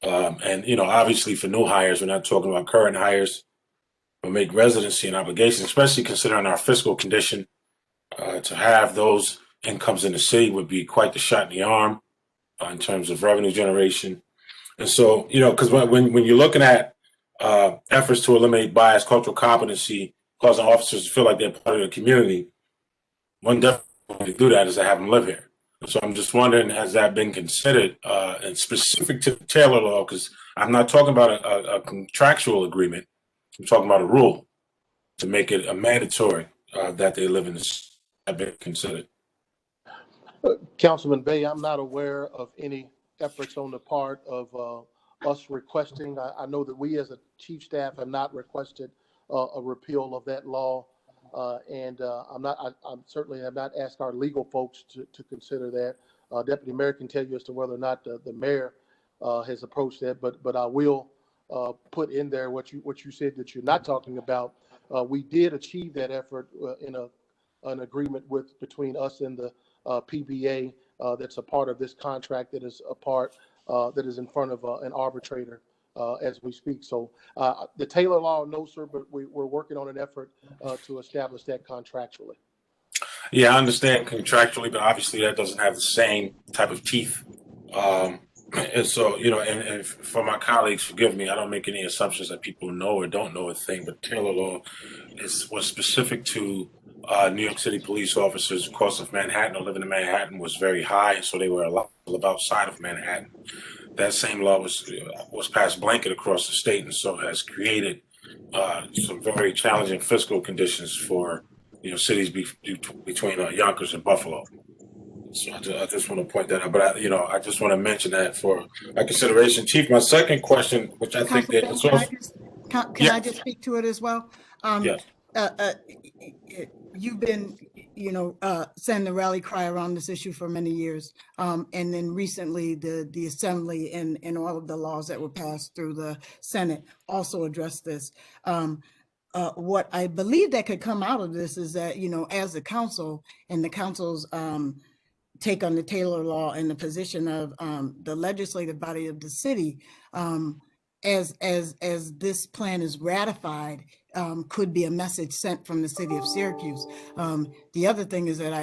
And, obviously for new hires, we're not talking about current hires, but make residency an obligation, especially considering our fiscal condition. To have those incomes in the city would be quite the shot in the arm in terms of revenue generation. And so, because when you're looking at efforts to eliminate bias, cultural competency, causing officers to feel like they're part of the community. One definitely do that is to have them live here. So I'm just wondering, has that been considered and specific to the Taylor law? Because I'm not talking about a contractual agreement. I'm talking about a rule to make it a mandatory that they live in this. Have been considered. Councilman Bay, I'm not aware of any efforts on the part of us requesting. I know that we as a chief staff have not requested a repeal of that law. And I'm certainly have not asked our legal folks to consider that. Deputy Mayor can tell you as to whether or not the mayor has approached that, but I will put in there what you said that you're not talking about. We did achieve that effort in an agreement between us and the PBA that's a part of this contract that is a part that is in front of an arbitrator as we speak. So the Taylor law, no, sir, but we're working on an effort to establish that contractually. Yeah, I understand contractually, but obviously that doesn't have the same type of teeth. And so, you know, and for my colleagues, forgive me, I don't make any assumptions that people know or don't know a thing, but Taylor law was specific to New York City police officers. The cost of Manhattan or living in Manhattan was very high, so they were allowed to live outside of Manhattan. That same law was passed blanket across the state, and so has created some very challenging fiscal conditions for cities between Yonkers and Buffalo. So I just want to point that out, but I just want to mention that for consideration, Chief. My second question, which I think that it's also, can I just speak to it as well? Yes. You've been, sending the rally cry around this issue for many years. And then recently the Assembly and all of the laws that were passed through the Senate also addressed this. What I believe that could come out of this is that, as the council and the council's take on the Taylor law and the position of the legislative body of the city, as this plan is ratified, could be a message sent from the city of Syracuse. The other thing is that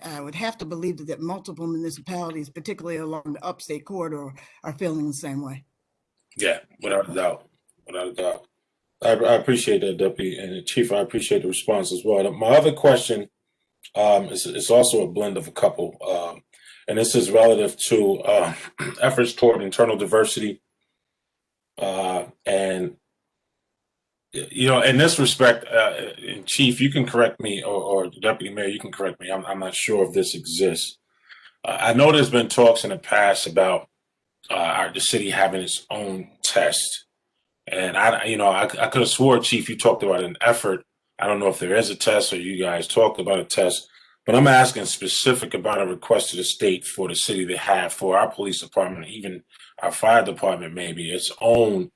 I would have to believe that multiple municipalities, particularly along the upstate corridor, are feeling the same way. Yeah, without a doubt, without a doubt. I appreciate that, Deputy, and Chief, I appreciate the response as well. My other question is also a blend of a couple, and this is relative to efforts toward internal diversity. And, in this respect, Chief, you can correct me, or Deputy Mayor, you can correct me. I'm not sure if this exists. I know there's been talks in the past about the city having its own test. And I could have swore, Chief, you talked about an effort. I don't know if there is a test or you guys talked about a test, but I'm asking specific about a request to the state for the city to have for our police department, even our fire department, maybe its own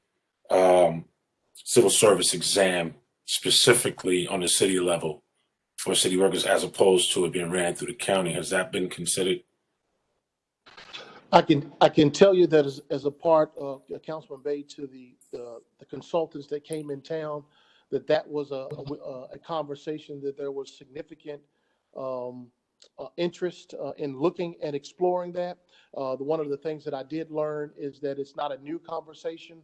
civil service exam specifically on the city level for city workers, as opposed to it being ran through the county. Has that been considered? I can tell you that as a part of Councilman Bay to the consultants that came in town, that was a conversation that there was significant interest in looking and exploring that. One of the things that I did learn is that it's not a new conversation.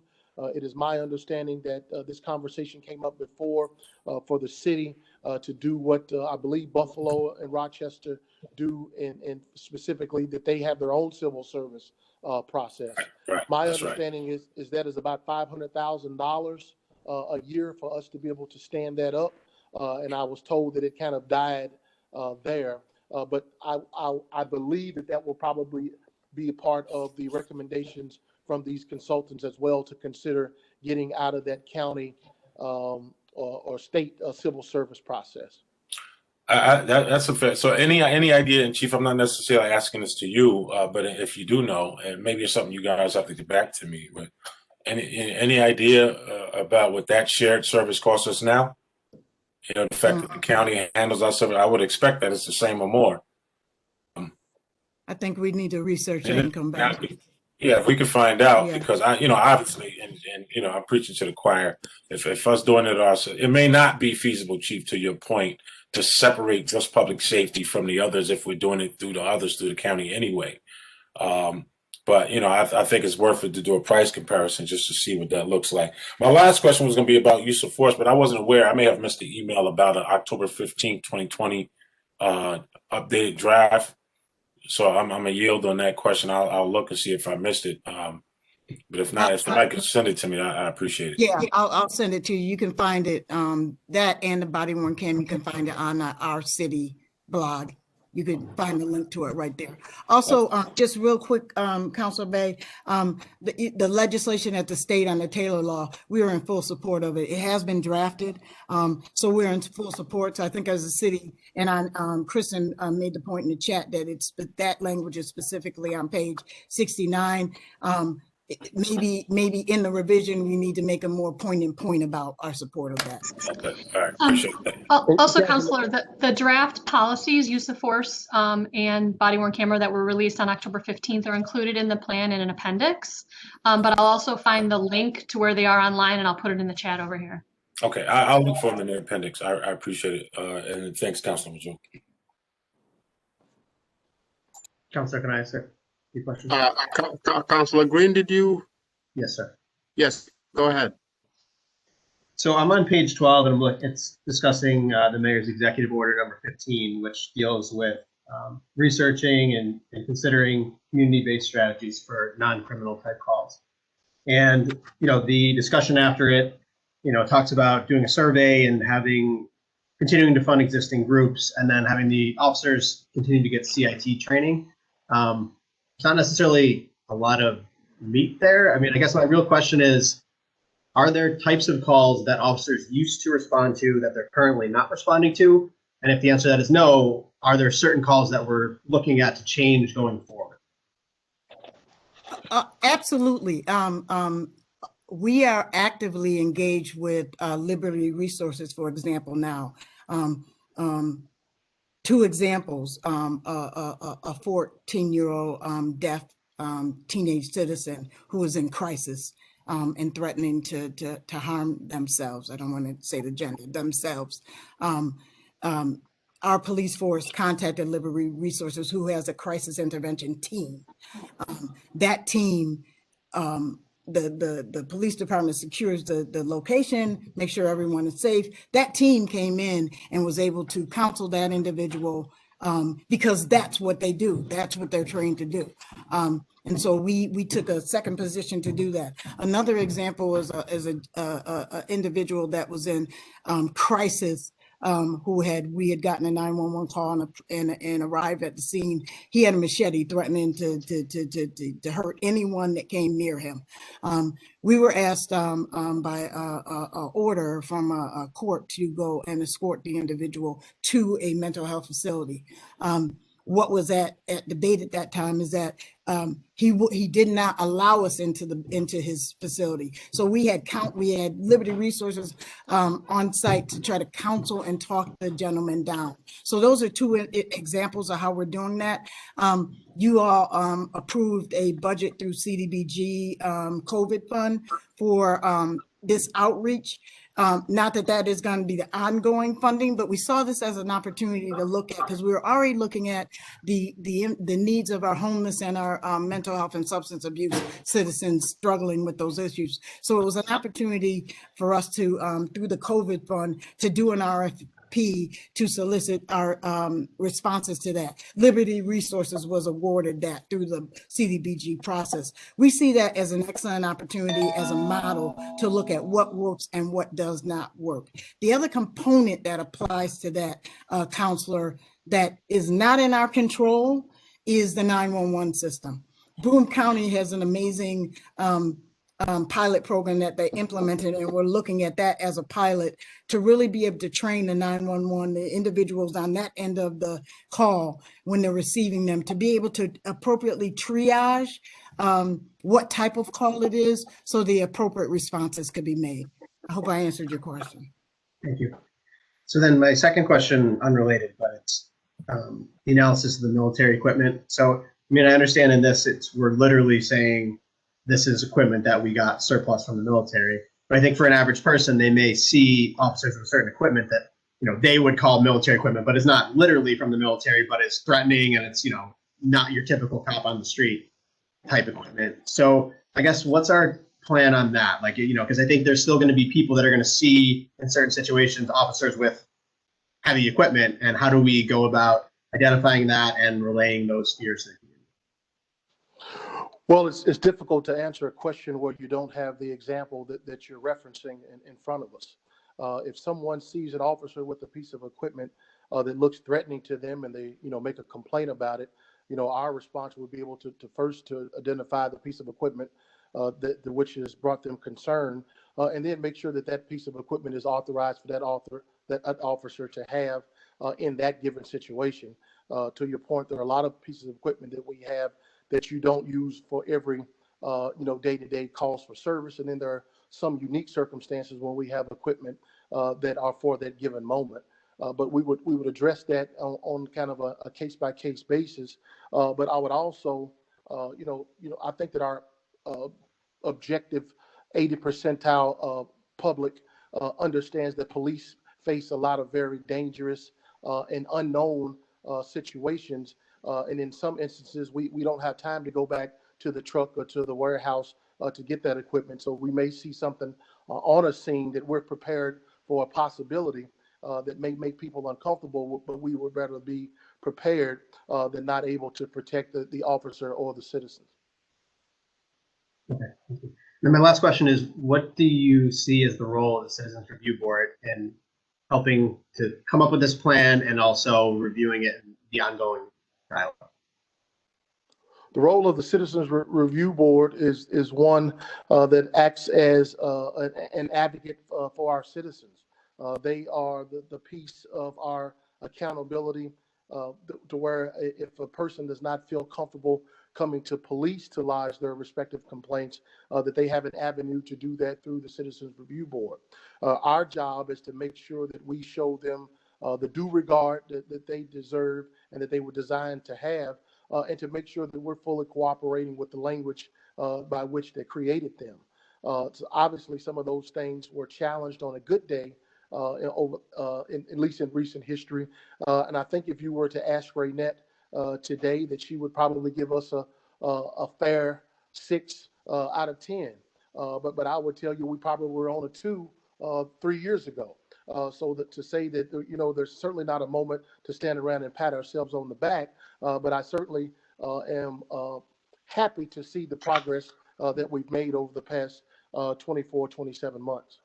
It is my understanding that this conversation came up before for the city to do what I believe Buffalo and Rochester do, and specifically that they have their own civil service process. Right. My That's understanding is that is about $500,000 a year for us to be able to stand that up. And I was told that it kind of died there. But I believe that will probably be a part of the recommendations from these consultants as well, to consider getting out of that county or state civil service process. That's a fair. So any idea, and Chief, I'm not necessarily asking this to you, but if you do know, and maybe it's something you guys have to get back to me, but any idea about what that shared service costs us now? The fact that the county handles our service, I would expect that it's the same or more. I think we need to research it and come back. Yeah, if we could find out, because obviously, and I'm preaching to the choir. If us doing it ourselves, it may not be feasible, Chief, to your point, to separate just public safety from the others if we're doing it through the others through the county anyway. But, I think it's worth it to do a price comparison just to see what that looks like. My last question was going to be about use of force, but I wasn't aware. I may have missed the email about an October 15th, 2020 updated draft. So I'm going to yield on that question. I'll look and see if I missed it. But if not, if somebody can send it to me, I appreciate it. Yeah, I'll send it to you. You can find it, that and the body worn cam, you can find it on our city blog. You can find the link to it right there. Also, just real quick, Councilor Bay, the legislation at the state on the Taylor law, we are in full support of it. It has been drafted, so we're in full support. So I think as a city, and Kristen made the point in the chat that that language is specifically on page 69. Maybe in the revision, we need to make a more poignant point about our support of that. Okay, all right, appreciate that. Also, Councilor, the draft policies, use of force and body worn camera that were released on October 15th are included in the plan in an appendix. But I'll also find the link to where they are online and I'll put it in the chat over here. Okay, I'll look for them in the appendix. I appreciate it. And thanks, Councilor Joe. Councilor, can I answer your question? Councilor Green, did you? Yes, sir. Yes, go ahead. So I'm on page 12 and it's discussing the mayor's executive order number 15, which deals with researching and considering community-based strategies for non-criminal type calls. And, the discussion after it, talks about doing a survey and continuing to fund existing groups and then having the officers continue to get CIT training. It's not necessarily a lot of meat there. I mean, I guess my real question is, are there types of calls that officers used to respond to that they're currently not responding to? And if the answer to that is no, are there certain calls that we're looking at to change going forward? Absolutely. We are actively engaged with Liberty Resources, for example, now. Two examples, a 14-year-old deaf teenage citizen who is in crisis and threatening to harm themselves. I don't want to say the gender, themselves. Our police force contacted Liberty Resources, who has a crisis intervention team. That team, the police department secures the location, make sure everyone is safe. That team came in and was able to counsel that individual because that's what they do. That's what they're trained to do. And so we took a second position to do that. Another example is a individual that was in crisis. We had gotten a 911 call and arrived at the scene. He had a machete threatening to hurt anyone that came near him. We were asked by a order from a court to go and escort the individual to a mental health facility. What was at debate at that time is that he did not allow us into his facility. So we had Liberty Resources on site to try to counsel and talk the gentleman down. So those are two examples of how we're doing that. You all approved a budget through CDBG COVID fund for this outreach. Not that is going to be the ongoing funding, but we saw this as an opportunity to look at, because we were already looking at the needs of our homeless and our mental health and substance abuse citizens struggling with those issues. So it was an opportunity for us to, through the COVID fund, to do an RFP to solicit our responses to that. Liberty Resources was awarded that through the CDBG process. We see that as an excellent opportunity, as a model to look at what works and what does not work. The other component that applies to that, counselor, that is not in our control is the 911 system. Boone County has an amazing pilot program that they implemented, and we're looking at that as a pilot to really be able to train the 911, the individuals on that end of the call when they're receiving them, to be able to appropriately triage what type of call it is so the appropriate responses could be made. I hope I answered your question. Thank you. So then my second question, unrelated, but it's the analysis of the military equipment. So, I mean, I understand in this, we're literally saying this is equipment that we got surplus from the military. But I think for an average person, they may see officers with certain equipment that, they would call military equipment, but it's not literally from the military, but it's threatening and it's, not your typical cop on the street. type equipment. So I guess what's our plan on that? Like, you know, because I think there's still going to be people that are going to see in certain situations officers with heavy equipment, and how do we go about identifying that and relaying those fears to the community? Well, it's difficult to answer a question where you don't have the example that you're referencing in front of us. If someone sees an officer with a piece of equipment that looks threatening to them and they, make a complaint about it, our response would be able to first to identify the piece of equipment which has brought them concern, and then make sure that piece of equipment is authorized for that officer to have in that given situation. To your point, there are a lot of pieces of equipment that we have that you don't use for every day-to-day calls for service, and then there are some unique circumstances when we have equipment that are for that given moment. But we would address that on kind of a case-by-case basis. But I would also, I think that our objective 80 percentile public understands that police face a lot of very dangerous and unknown situations. And in some instances, we don't have time to go back to the truck or to the warehouse to get that equipment. So we may see something on a scene that we're prepared for a possibility that may make people uncomfortable, but we would rather be prepared than not able to protect the officer or the citizens. Okay, thank you. And my last question is, what do you see as the role of the Citizens Review Board in helping to come up with this plan and also reviewing it and the ongoing dialogue? The role of the Citizens Review Board is one that acts as an advocate for our citizens. They are the piece of our accountability to where if a person does not feel comfortable coming to police to lodge their respective complaints, that they have an avenue to do that through the Citizens Review Board. Our job is to make sure that we show them the due regard that they deserve and that they were designed to have, and to make sure that we're fully cooperating with the language by which they created them. So obviously, some of those things were challenged on a good day, at least in recent history. And I think if you were to ask Raynette today, that she would probably give us a fair 6 out of 10. But I would tell you we probably were on a 2 3 years ago. So that to say that, there's certainly not a moment to stand around and pat ourselves on the back, but I certainly am happy to see the progress that we've made over the past 24, 27 months.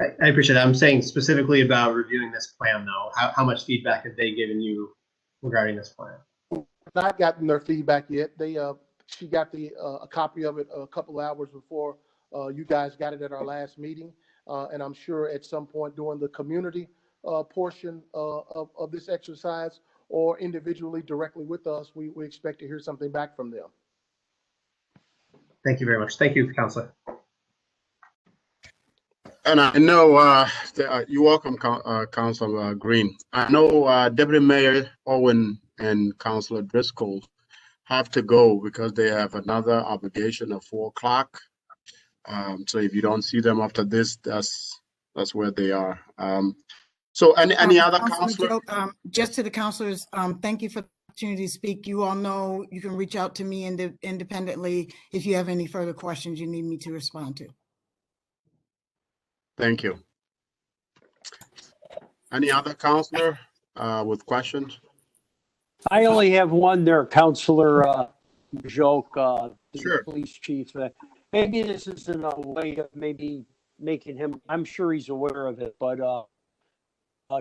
I appreciate that. I'm saying specifically about reviewing this plan, though. How much feedback have they given you regarding this plan? Not gotten their feedback yet. She got a copy of it a couple of hours before you guys got it at our last meeting. And I'm sure at some point during the community portion of this exercise or individually directly with us, we expect to hear something back from them. Thank you very much. Thank you, Councilor. And I know you're welcome, Councilor Green. I know Deputy Mayor Owen and Councilor Driscoll have to go because they have another obligation at 4 o'clock. So if you don't see them after this, that's where they are. So any other councilor? Just to the councilors, thank you for the opportunity to speak. You all know you can reach out to me independently if you have any further questions you need me to respond to. Thank you. Any other councilor with questions? I only have one there, Councilor Joke, Sure. Police Chief. Maybe this isn't a way of maybe making him, I'm sure he's aware of it, but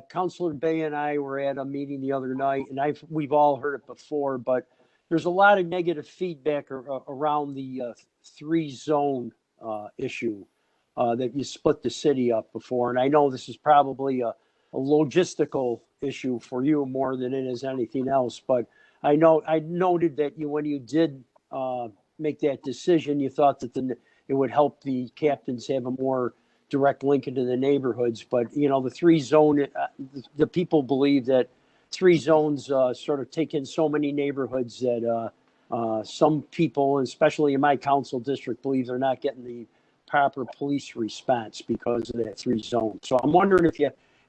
Councilor Bay and I were at a meeting the other night, and we've all heard it before, but there's a lot of negative feedback around the 3-zone issue that you split the city up before. And I know this is probably a logistical issue for you more than it is anything else, but I noted that when you did make that decision, you thought that it would help the captains have a more direct link into the neighborhoods. But, the 3-zone, the people believe that 3 zones sort of take in so many neighborhoods that some people, especially in my council district, believe they're not getting the proper police response because of that 3 zone. So I'm wondering if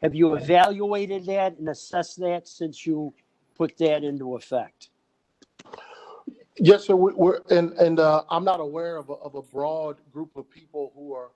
have you evaluated that and assessed that since you put that into effect? Yes, sir. We're and I'm not aware of a broad group of people who are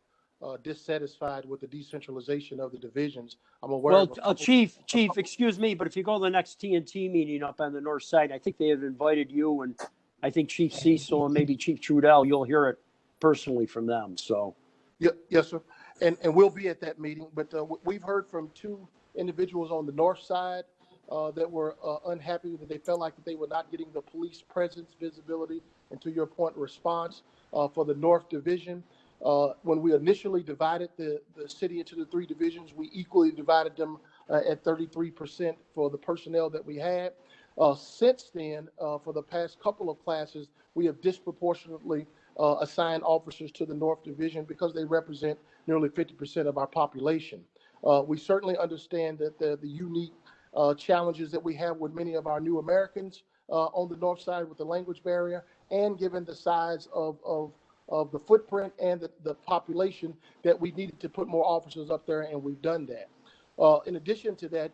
dissatisfied with the decentralization of the divisions. I'm aware Well, of a couple. Chief, excuse me, but if you go to the next TNT meeting up on the north side, I think they have invited you and I think Chief Cecil and maybe Chief Trudell. You'll hear it personally from them. So, Yeah, yes, sir. And we'll be at that meeting. But we've heard from two individuals on the north side that were unhappy that they felt like that they were not getting the police presence, visibility, and to your point, response for the North Division. When we initially divided the city into the three divisions, we equally divided them at 33% for the personnel that we had. Since then, for the past couple of classes, we have disproportionately assigned officers to the North Division because they represent nearly 50% of our population. We certainly understand that the unique challenges that we have with many of our new Americans on the north side with the language barrier, and given the size of the footprint and the population, that we needed to put more officers up there, and we've done that. In addition to that,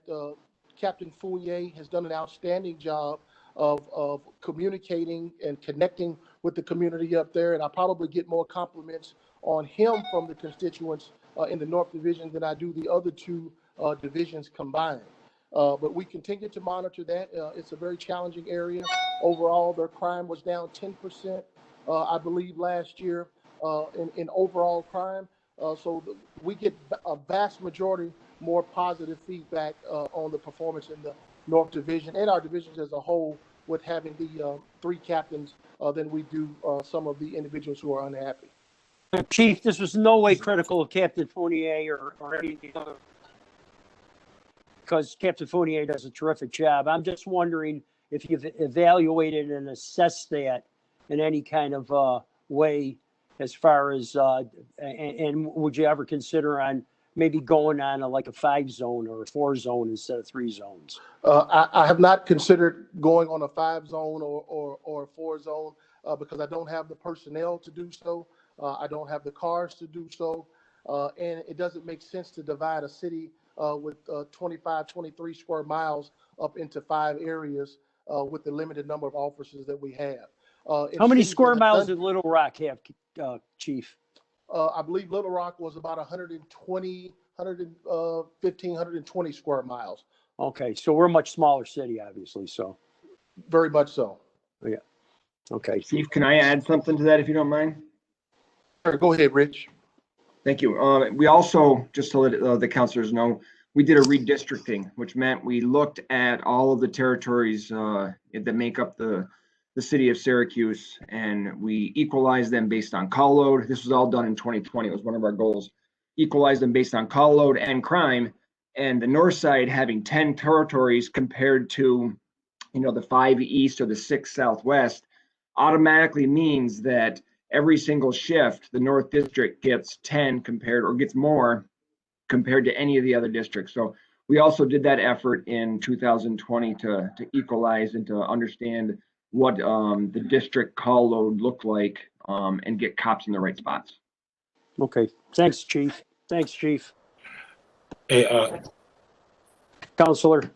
Captain Fournier has done an outstanding job of communicating and connecting with the community up there, and I probably get more compliments on him from the constituents in the North Division than I do the other two divisions combined. But we continue to monitor that. It's a very challenging area. Overall, their crime was down 10%, I believe, last year in overall crime. We get a vast majority more positive feedback on the performance in the North Division and our divisions as a whole with having the three captains than we do some of the individuals who are unhappy. Chief, this was no way critical of Captain Fournier or anything other, because Captain Fournier does a terrific job. I'm just wondering if you've evaluated and assessed that in any kind of way, as far as and would you ever consider on maybe going on like a 5-zone or a 4-zone instead of 3 zones? I have not considered going on a 5-zone or a 4-zone because I don't have the personnel to do so. I don't have the cars to do so. And it doesn't make sense to divide a city with 25, 23 square miles up into 5 areas with the limited number of officers that we have. How many square miles did Little Rock have, Chief? I believe Little Rock was about 115, 120 square miles. Okay, so we're a much smaller city, obviously, so. Very much so. Yeah, okay. Chief, can I add something to that if you don't mind? Go ahead, Rich. Thank you. We also, just to let the councilors know, we did a redistricting, which meant we looked at all of the territories that make up the city of Syracuse, and we equalized them based on call load. This was all done in 2020. It was one of our goals. Equalize them based on call load and crime, and the north side having 10 territories compared to, the 5 east or the 6 southwest automatically means that every single shift, the North District gets 10 compared, or gets more compared to any of the other districts. So we also did that effort in 2020 to equalize and to understand what the district call load looked like and get cops in the right spots. Okay, thanks, Chief. Thanks, Chief. Hey, Counselor.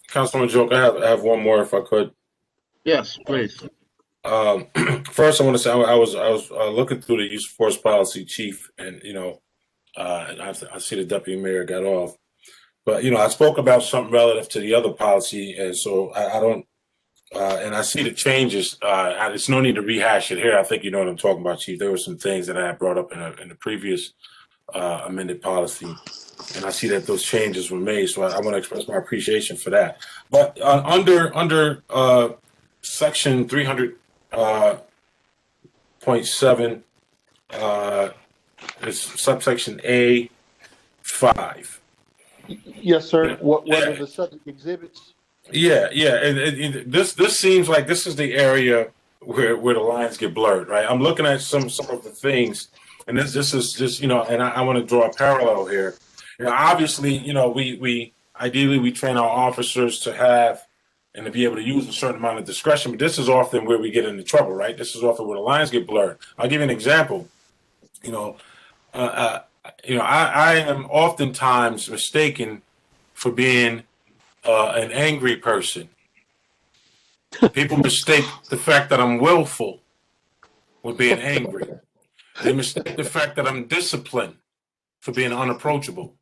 Councilman Joke, I have one more if I could. Yes, please. First, I want to say I was looking through the use of force policy, Chief, and I see the deputy mayor got off, but I spoke about something relative to the other policy, and so I don't, and I see the changes. There's no need to rehash it here. I think you know what I'm talking about, Chief. There were some things that I had brought up in the previous amended policy, and I see that those changes were made. So I want to express my appreciation for that. But under section 300.7, it's subsection A5. Yes, sir. What are the subject exhibits? Yeah. And this seems like this is the area where the lines get blurred, right? I'm looking at some of the things, and this is just and I want to draw a parallel here. Obviously, we ideally we train our officers to have and to be able to use a certain amount of discretion, but this is often where we get into trouble, right? This is often where the lines get blurred. I'll give you an example. I am oftentimes mistaken for being an angry person. People mistake the fact that I'm willful with being angry. They mistake the fact that I'm disciplined for being unapproachable.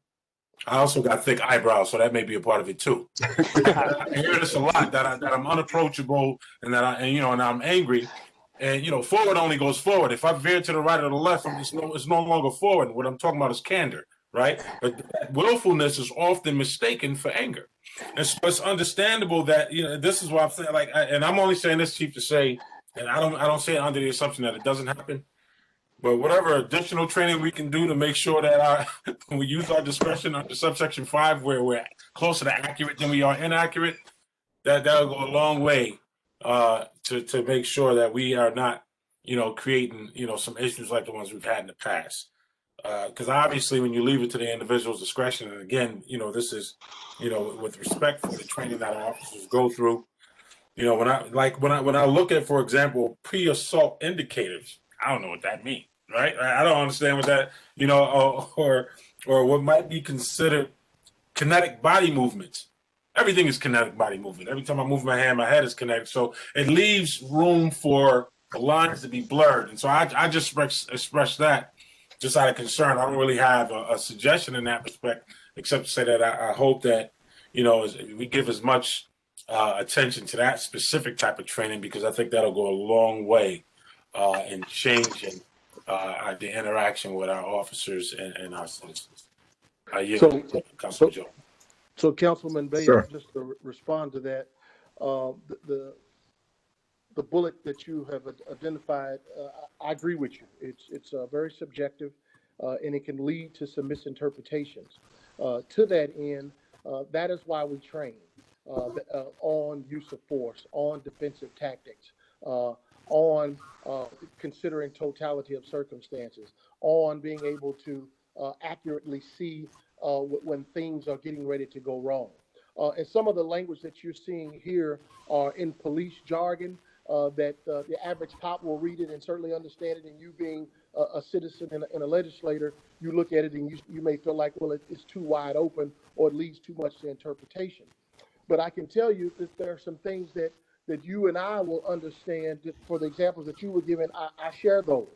I also got thick eyebrows, so that may be a part of it too. I hear this a lot, that I'm unapproachable and that and I'm angry. And forward only goes forward. If I veer to the right or the left, it's no longer forward. What I'm talking about is candor, right? But that willfulness is often mistaken for anger. And so it's understandable that this is what I'm saying. And I'm only saying this, Chief, to say, and I don't say it under the assumption that it doesn't happen. But whatever additional training we can do to make sure that when we use our discretion under subsection 5, where we're closer to accurate than we are inaccurate, that'll go a long way to make sure that we are not, creating, some issues like the ones we've had in the past. Because obviously, when you leave it to the individual's discretion, and again, this is, with respect for the training that our officers go through. When I look at, for example, pre-assault indicators, I don't know what that means, right? I don't understand what that, or what might be considered kinetic body movements. Everything is kinetic body movement. Every time I move my hand, my head is kinetic. So it leaves room for the lines to be blurred. And so I just express that just out of concern. I don't really have a suggestion in that respect, except to say that I hope that, we give as much attention to that specific type of training, because I think that'll go a long way in changing the interaction with our officers and our citizens. Councilman Joe. So Councilman Bay, Sure. just to respond to that, the bullet that you have identified, I agree with you. It's very subjective, and it can lead to some misinterpretations. To that end, that is why we train on use of force, on defensive tactics, on considering totality of circumstances, on being able to accurately see when things are getting ready to go wrong. And some of the language that you're seeing here are in police jargon that the average cop will read it and certainly understand it. And you being a citizen and a legislator, you look at it and you may feel like, well, it's too wide open or it leaves too much to interpretation. But I can tell you that there are some things that you and I will understand. For the examples that you were given, I share those.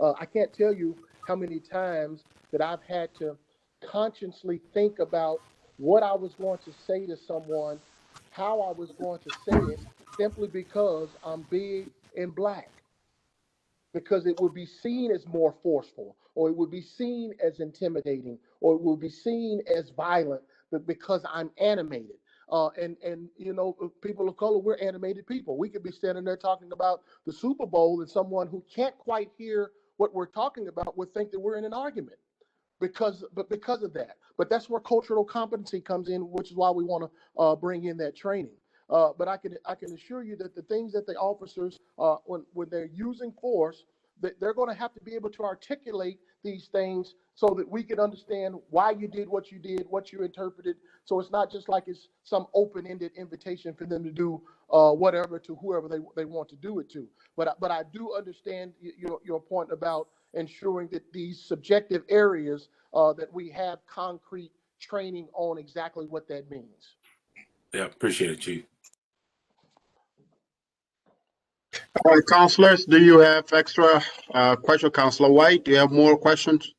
I can't tell you how many times that I've had to consciously think about what I was going to say to someone, how I was going to say it, simply because I'm big and black. Because it would be seen as more forceful, or it would be seen as intimidating, or it would be seen as violent, but because I'm animated. And people of color, we're animated people. We could be standing there talking about the Super Bowl, and someone who can't quite hear what we're talking about would think that we're in an argument because of that. But that's where cultural competency comes in, which is why we want to bring in that training. But I can assure you that the things that the officers, when they're using force, that they're going to have to be able to articulate these things so that we can understand why you did, what you interpreted. So it's not just like it's some open-ended invitation for them to do whatever to whoever they want to do it to. But I do understand your point about ensuring that these subjective areas that we have concrete training on exactly what that means. Yeah, appreciate it, Chief. All right, councilors, do you have extra question? Councilor White, do you have more questions?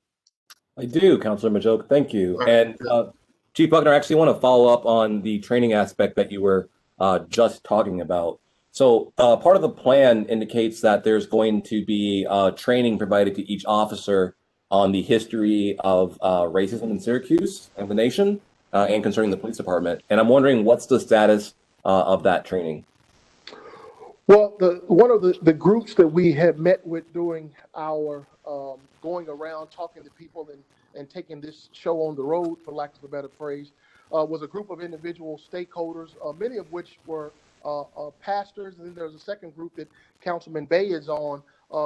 I do, Councilor Majoke. Thank you. And Chief Buckner, I actually want to follow up on the training aspect that you were just talking about. So part of the plan indicates that there's going to be training provided to each officer on the history of racism in Syracuse and the nation and concerning the police department. And I'm wondering, what's the status of that training? Well, one of the groups that we have met with during our going around talking to people and taking this show on the road, for lack of a better phrase, was a group of individual stakeholders, many of which were pastors. And then there's a second group that Councilman Bay is on,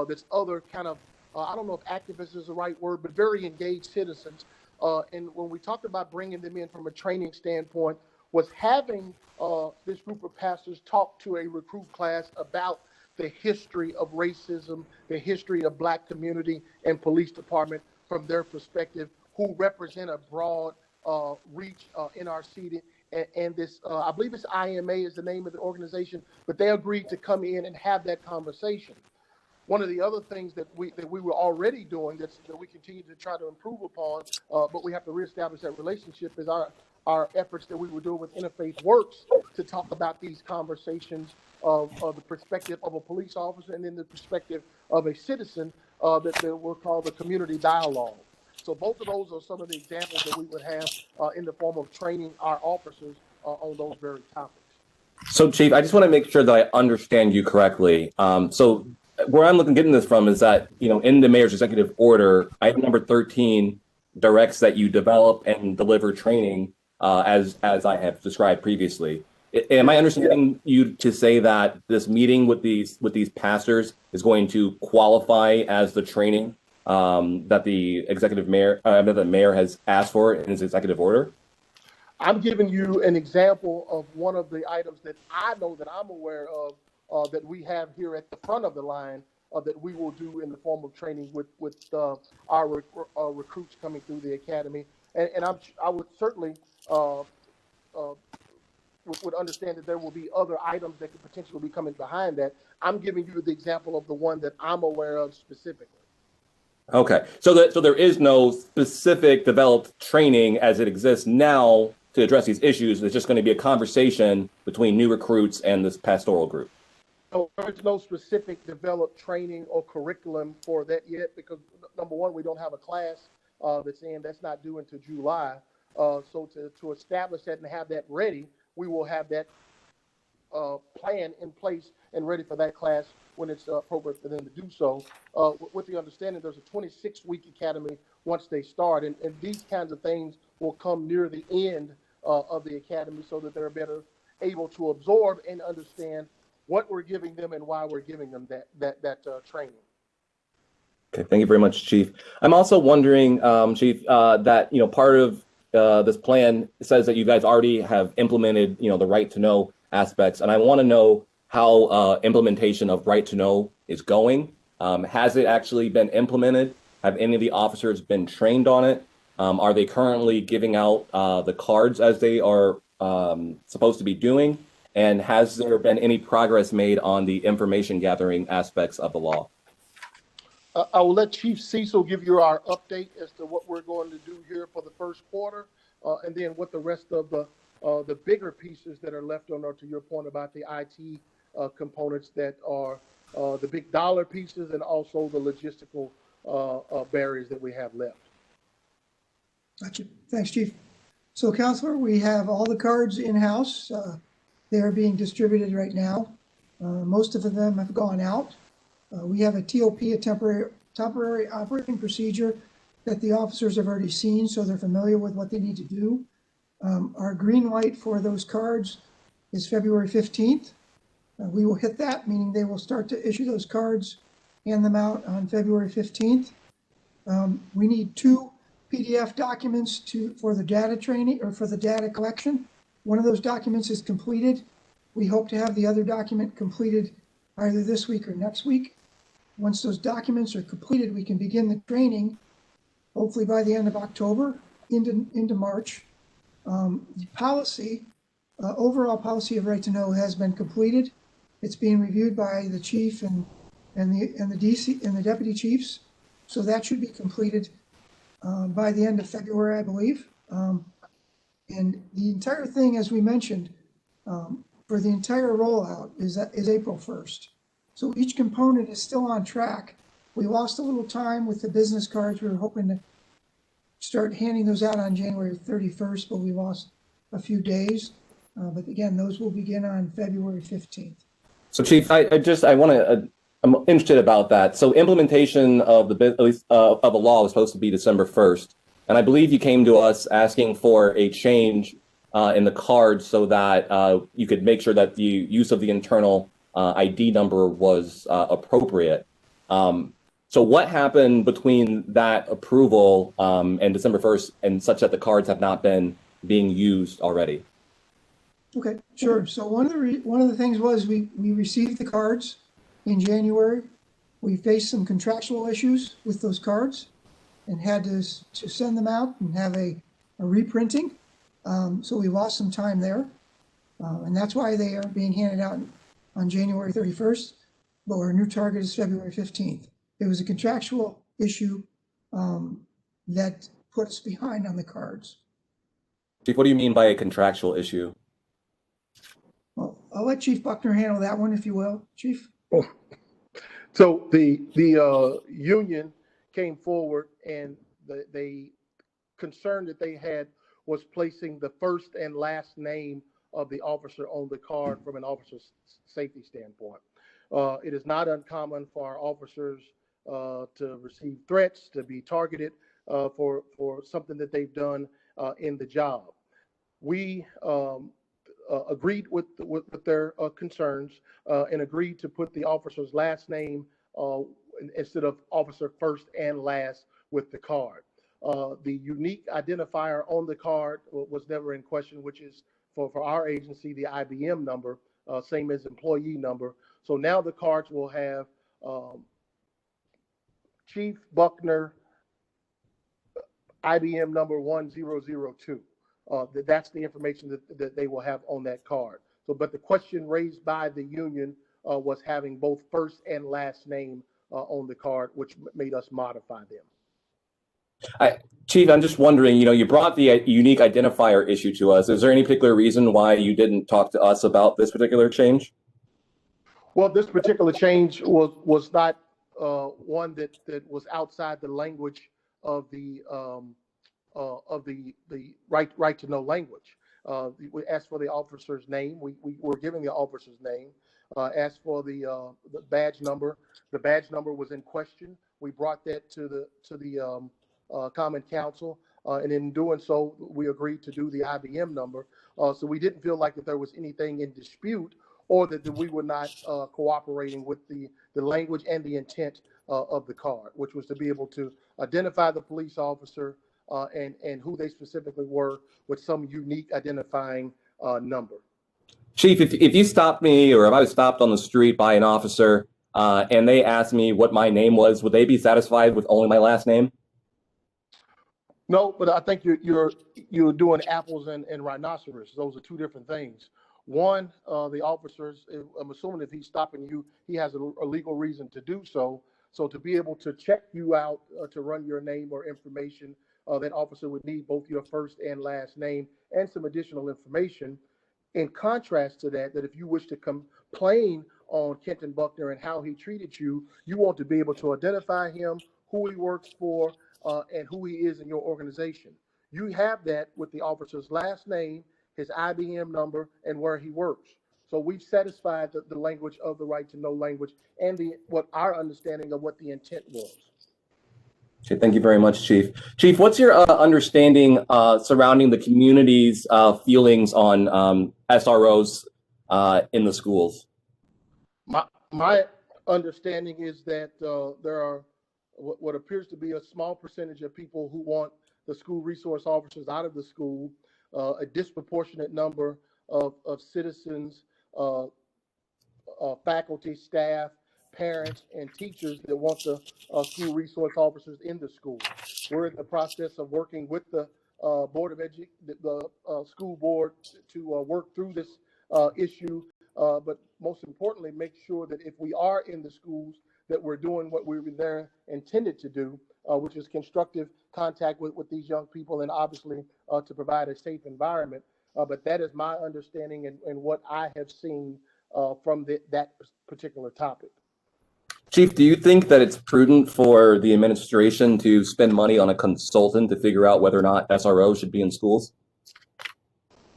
that's other kind of, I don't know if activist is the right word, but very engaged citizens. And when we talked about bringing them in from a training standpoint, was having this group of pastors talk to a recruit class about the history of racism, the history of Black community and police department from their perspective, who represent a broad reach in our city and this, I believe it's IMA is the name of the organization, but they agreed to come in and have that conversation. One of the other things that we were already doing that we continue to try to improve upon, but we have to reestablish that relationship, is our efforts that we were doing with Interfaith Works to talk about these conversations of the perspective of a police officer and then the perspective of a citizen that were called the community dialogue. So both of those are some of the examples that we would have in the form of training our officers on those very topics. So, Chief, I just want to make sure that I understand you correctly. So where I'm getting this from is that, in the mayor's executive order, item number 13 directs that you develop and deliver training as I have described previously. Am I understanding you to say that this meeting with these pastors is going to qualify as the training that the mayor has asked for in his executive order? I'm giving you an example of one of the items that I know that I'm aware of that we have here at the front of the line that we will do in the form of training with our recruits coming through the academy. And I would certainly would understand that there will be other items that could potentially be coming behind that. I'm giving you the example of the one that I'm aware of specifically. Okay, so there is no specific developed training as it exists now to address these issues. It's just going to be a conversation between new recruits and this pastoral group. No, there's no specific developed training or curriculum for that yet, because number one, we don't have a class that's not due until July. So to establish that and have that ready, we will have that plan in place and ready for that class when it's appropriate for them to do so. With the understanding there's a 26-week academy once they start, and these kinds of things will come near the end of the academy so that they're better able to absorb and understand what we're giving them and why we're giving them that training. Okay, thank you very much, Chief. I'm also wondering, Chief, that part of this plan says that you guys already have implemented the right to know aspects, and I want to know how implementation of right to know is going. Has it actually been implemented? Have any of the officers been trained on it? Are they currently giving out the cards as they are supposed to be doing? And has there been any progress made on the information gathering aspects of the law? I will let Chief Cecil give you our update as to what we're going to do here for the first quarter, and then what the rest of the bigger pieces that are left on, or to your point about the IT components that are the big dollar pieces, and also the logistical barriers that we have left. Gotcha. Thanks, Chief. So, Counselor, we have all the cards in-house. They are being distributed right now. Most of them have gone out. We have a TOP, a temporary operating procedure, that the officers have already seen, so they're familiar with what they need to do. Our green light for those cards is February 15th. We will hit that, meaning they will start to issue those cards, hand them out on February 15th. We need 2 PDF documents for the data training or for the data collection. One of those documents is completed. We hope to have the other document completed either this week or next week. Once those documents are completed, we can begin the training, hopefully by the end of October into March. The policy, overall policy of right to know, has been completed. It's being reviewed by the chief and the DC and the deputy chiefs. So that should be completed by the end of February, I believe. And the entire thing, as we mentioned, for the entire rollout is April 1st. So each component is still on track. We lost a little time with the business cards. We were hoping to start handing those out on January 31st, but we lost a few days. But again, those will begin on February 15th. So, Chief, I'm interested about that. So, implementation of the law was supposed to be December 1st, and I believe you came to us asking for a change in the cards so that you could make sure that the use of the internal ID number was appropriate. So what happened between that approval and December 1st and such that the cards have not been being used already? Okay, sure. So one of the things was we received the cards in January. We faced some contractual issues with those cards and had to send them out and have a reprinting. So we lost some time there. And that's why they are being handed out on January 31st, but our new target is February 15th. It was a contractual issue that put us behind on the cards. Chief, what do you mean by a contractual issue? Well, I'll let Chief Buckner handle that one, if you will. Chief? So the union came forward, and the concern that they had was placing the first and last name of the officer on the card from an officer's safety standpoint. It is not uncommon for our officers to receive threats, to be targeted for something that they've done in the job. We agreed with their concerns and agreed to put the officer's last name instead of officer first and last with the card. The unique identifier on the card was never in question, which is for our agency, the IBM number, same as employee number. So now the cards will have Chief Buckner, IBM number 1002. That's the information that they will have on that card. So, but the question raised by the union was having both first and last name on the card, which made us modify them. Chief, I'm just wondering, you brought the unique identifier issue to us. Is there any particular reason why you didn't talk to us about this particular change? Well, this particular change was not one that was outside the language of the right to know language. We asked for the officer's name. We were giving the officer's name. Asked for the badge number. The badge number was in question. We brought that to the Common Council, and in doing so, we agreed to do the IBM number. So we didn't feel like that there was anything in dispute, or that we were not cooperating with the language and the intent of the card, which was to be able to identify the police officer and who they specifically were with some unique identifying number. Chief, if you stopped me, or if I was stopped on the street by an officer and they asked me what my name was, would they be satisfied with only my last name? No, but I think you're doing apples and rhinoceros. Those are two different things. One, the officers, I'm assuming if he's stopping you, he has a legal reason to do so. So to be able to check you out, to run your name or information, that officer would need both your first and last name and some additional information. In contrast to that, if you wish to complain on Kenton Buckner and how he treated you, you want to be able to identify him, who he works for, and who he is in your organization. You have that with the officer's last name, his IBM number, and where he works. So we've satisfied the language of the right to know language and what our understanding of what the intent was. Okay, thank you very much, Chief. Chief, what's your understanding surrounding the community's feelings on SROs in the schools? My understanding is that there are what appears to be a small percentage of people who want the school resource officers out of the school, a disproportionate number of citizens, faculty, staff, parents, and teachers that want the school resource officers in the school. We're in the process of working with the Board of the school board to work through this issue, but most importantly, make sure that if we are in the schools, that we're doing what we were there intended to do, which is constructive contact with these young people, and obviously to provide a safe environment. But that is my understanding and what I have seen from that particular topic. Chief, do you think that it's prudent for the administration to spend money on a consultant to figure out whether or not SROs should be in schools?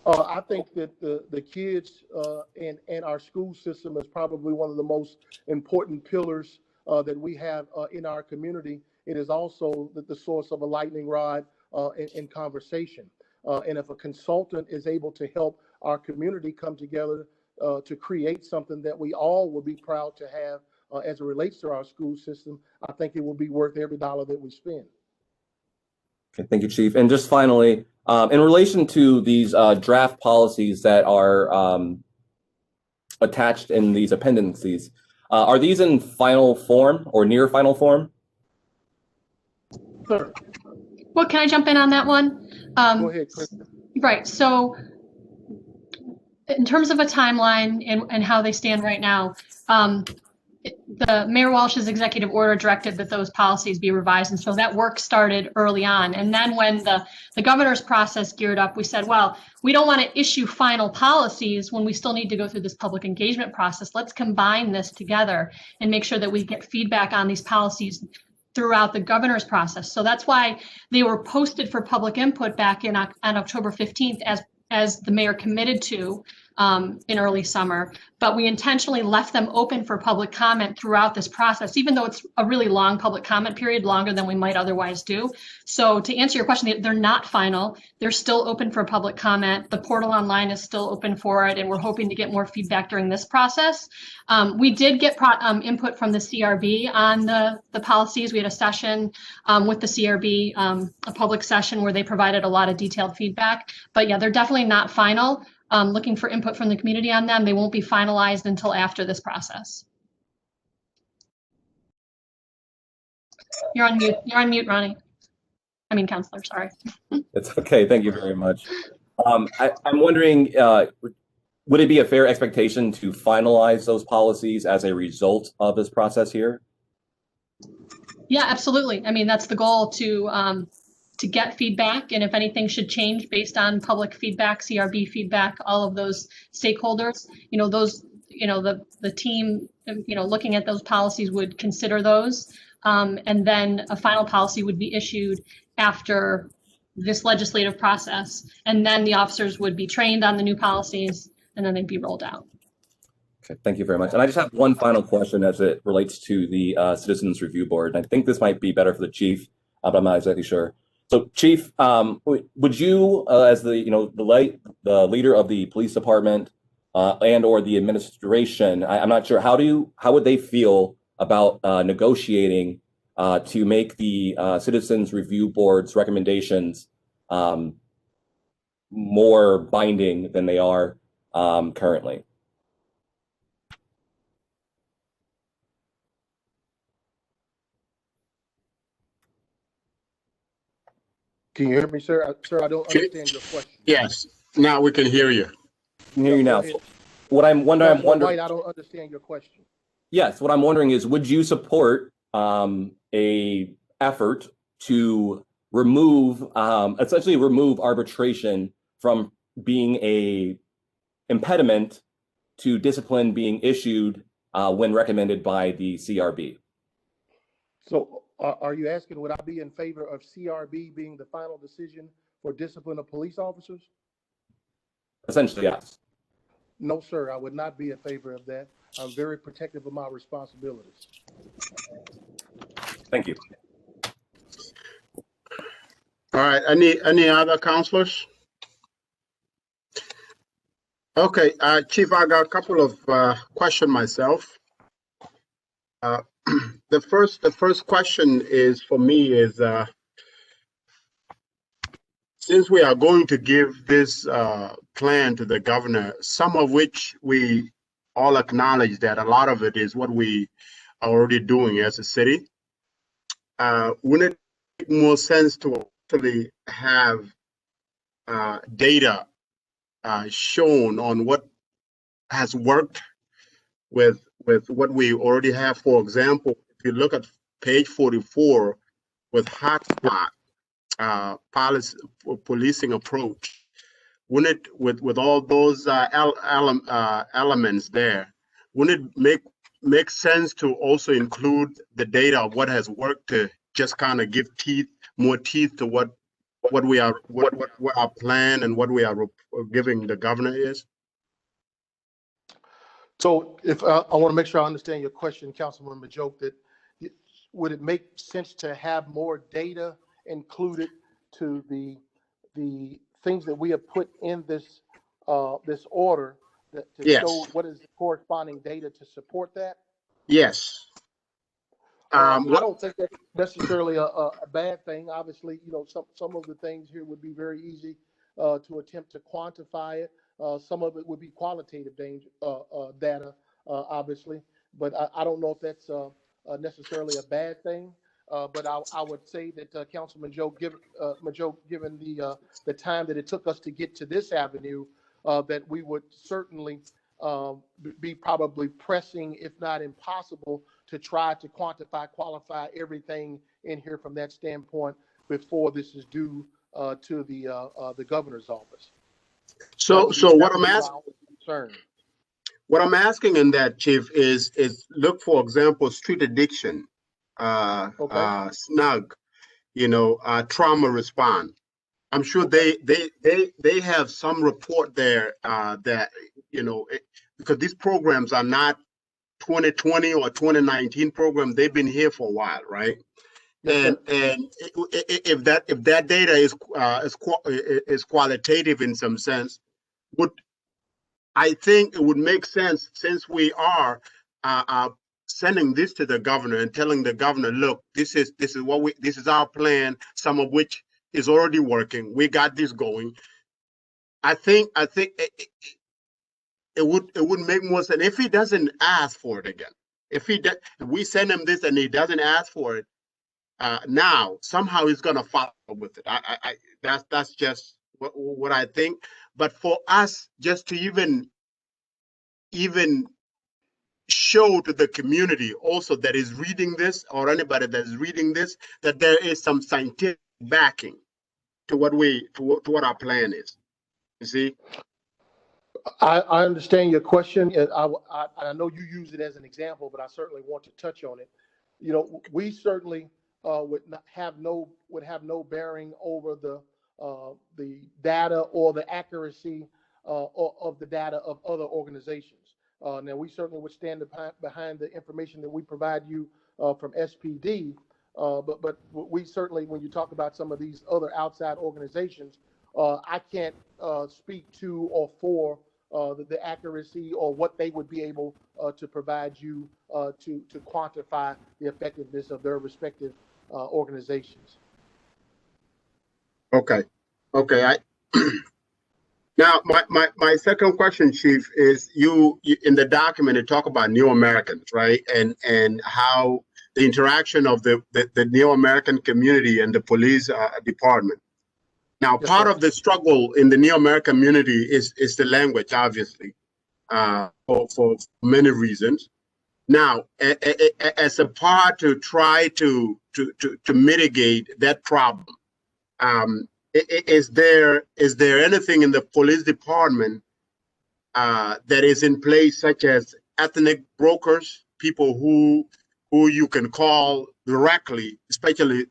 I think that the kids and our school system is probably one of the most important pillars that we have in our community. It is also the source of a lightning rod in conversation. And if a consultant is able to help our community come together to create something that we all will be proud to have as it relates to our school system, I think it will be worth every dollar that we spend. Okay, thank you, Chief. And just finally, in relation to these draft policies that are attached in these appendices, are these in final form or near final form? Sure. Well, can I jump in on that one? Go ahead, Chris. Right. So in terms of a timeline and how they stand right now, the Mayor Walsh's executive order directed that those policies be revised. And so that work started early on. And then when the governor's process geared up, we said, well, we don't want to issue final policies when we still need to go through this public engagement process. Let's combine this together and make sure that we get feedback on these policies throughout the governor's process. So that's why they were posted for public input back on October 15th as the mayor committed to in early summer, but we intentionally left them open for public comment throughout this process, even though it's a really long public comment period, longer than we might otherwise do. So to answer your question, they're not final. They're still open for public comment. The portal online is still open for it, and we're hoping to get more feedback during this process. We did get input from the CRB on the policies. We had a session with the CRB, a public session where they provided a lot of detailed feedback. But yeah, they're definitely not final. Looking for input from the community on them. They won't be finalized until after this process. You're on mute. You're on mute, Ronnie. I mean, Counselor, sorry. It's okay. Thank you very much. I'm wondering, would it be a fair expectation to finalize those policies as a result of this process here? Yeah, absolutely. I mean, that's the goal, to get feedback, and if anything should change based on public feedback, CRB feedback, all of those stakeholders, the team, looking at those policies would consider those, and then a final policy would be issued after this legislative process, and then the officers would be trained on the new policies, and then they'd be rolled out. Okay, thank you very much. And I just have one final question as it relates to the Citizens Review Board. And I think this might be better for the chief, but I'm not exactly sure. So, Chief, would you, as the leader of the police department and/or the administration, I'm not sure, how would they feel about negotiating to make the Citizens Review Board's recommendations more binding than they are currently? Can you hear me, sir? Sir, I don't understand your question. Yes, now we can hear you. I can hear you now. So what I'm wondering, White, I don't understand your question. Yes, what I'm wondering is, would you support a effort to essentially remove arbitration from being a impediment to discipline being issued when recommended by the CRB? So are you asking, would I be in favor of CRB being the final decision for discipline of police officers? Essentially, yes. No, sir, I would not be in favor of that. I'm very protective of my responsibilities. Thank you. All right, any other counselors? Okay, Chief, I got a couple of questions myself. The first question is for me is, since we are going to give this plan to the governor, some of which we all acknowledge that a lot of it is what we are already doing as a city, wouldn't it make more sense to actually have data shown on what has worked with what we already have? For example, if you look at page 44 with hotspot policy policing approach, wouldn't it, with all those elements there, wouldn't it make sense to also include the data of what has worked to just kind of give more teeth to what our plan and what we are giving the governor is? So if I want to make sure I understand your question, Councilman Majoke, that would it make sense to have more data included to the things that we have put in this this order to Yes. show what is the corresponding data to support that? Yes. I don't think that's necessarily a bad thing. Obviously, some of the things here would be very easy to attempt to quantify it. Some of it would be qualitative data, obviously, but I don't know if that's necessarily a bad thing. But I would say that Councilman Majo, given the time that it took us to get to this avenue, that we would certainly be probably pressing, if not impossible, to try to qualify everything in here from that standpoint before this is due to the governor's office. So what I'm asking in that, Chief, is look, for example, street addiction, snug, trauma response. I'm sure they have some report there that, because these programs are not 2020 or 2019 programs. They've been here for a while, right? Yes, and if that data is qualitative in some sense, I think it would make sense, since we are sending this to the governor and telling the governor, look, this is our plan, some of which is already working. We got this going. I think it would make more sense if he doesn't ask for it again. If we send him this and he doesn't ask for it now, somehow he's gonna follow up with it. That's just what I think. But for us, just to even show to the community also that is reading this, or anybody that is reading this, that there is some scientific backing to what our plan is. You see? I understand your question, and I know you use it as an example, but I certainly want to touch on it. We certainly would have no bearing over the data or the accuracy of the data of other organizations. Now, we certainly would stand behind the information that we provide you from SPD, but we certainly, when you talk about some of these other outside organizations, I can't speak to or for the accuracy or what they would be able to provide you to quantify the effectiveness of their respective organizations. Okay. Now, my second question, Chief, is you in the document, you talk about New Americans, right? And how the interaction of the New American community and the police department. Now, Yes, part sir. of the struggle in the New American community is the language, obviously, for many reasons. Now, as a part to try to mitigate that problem, is there anything in the police department that is in place, such as ethnic brokers, people who you can call directly, especially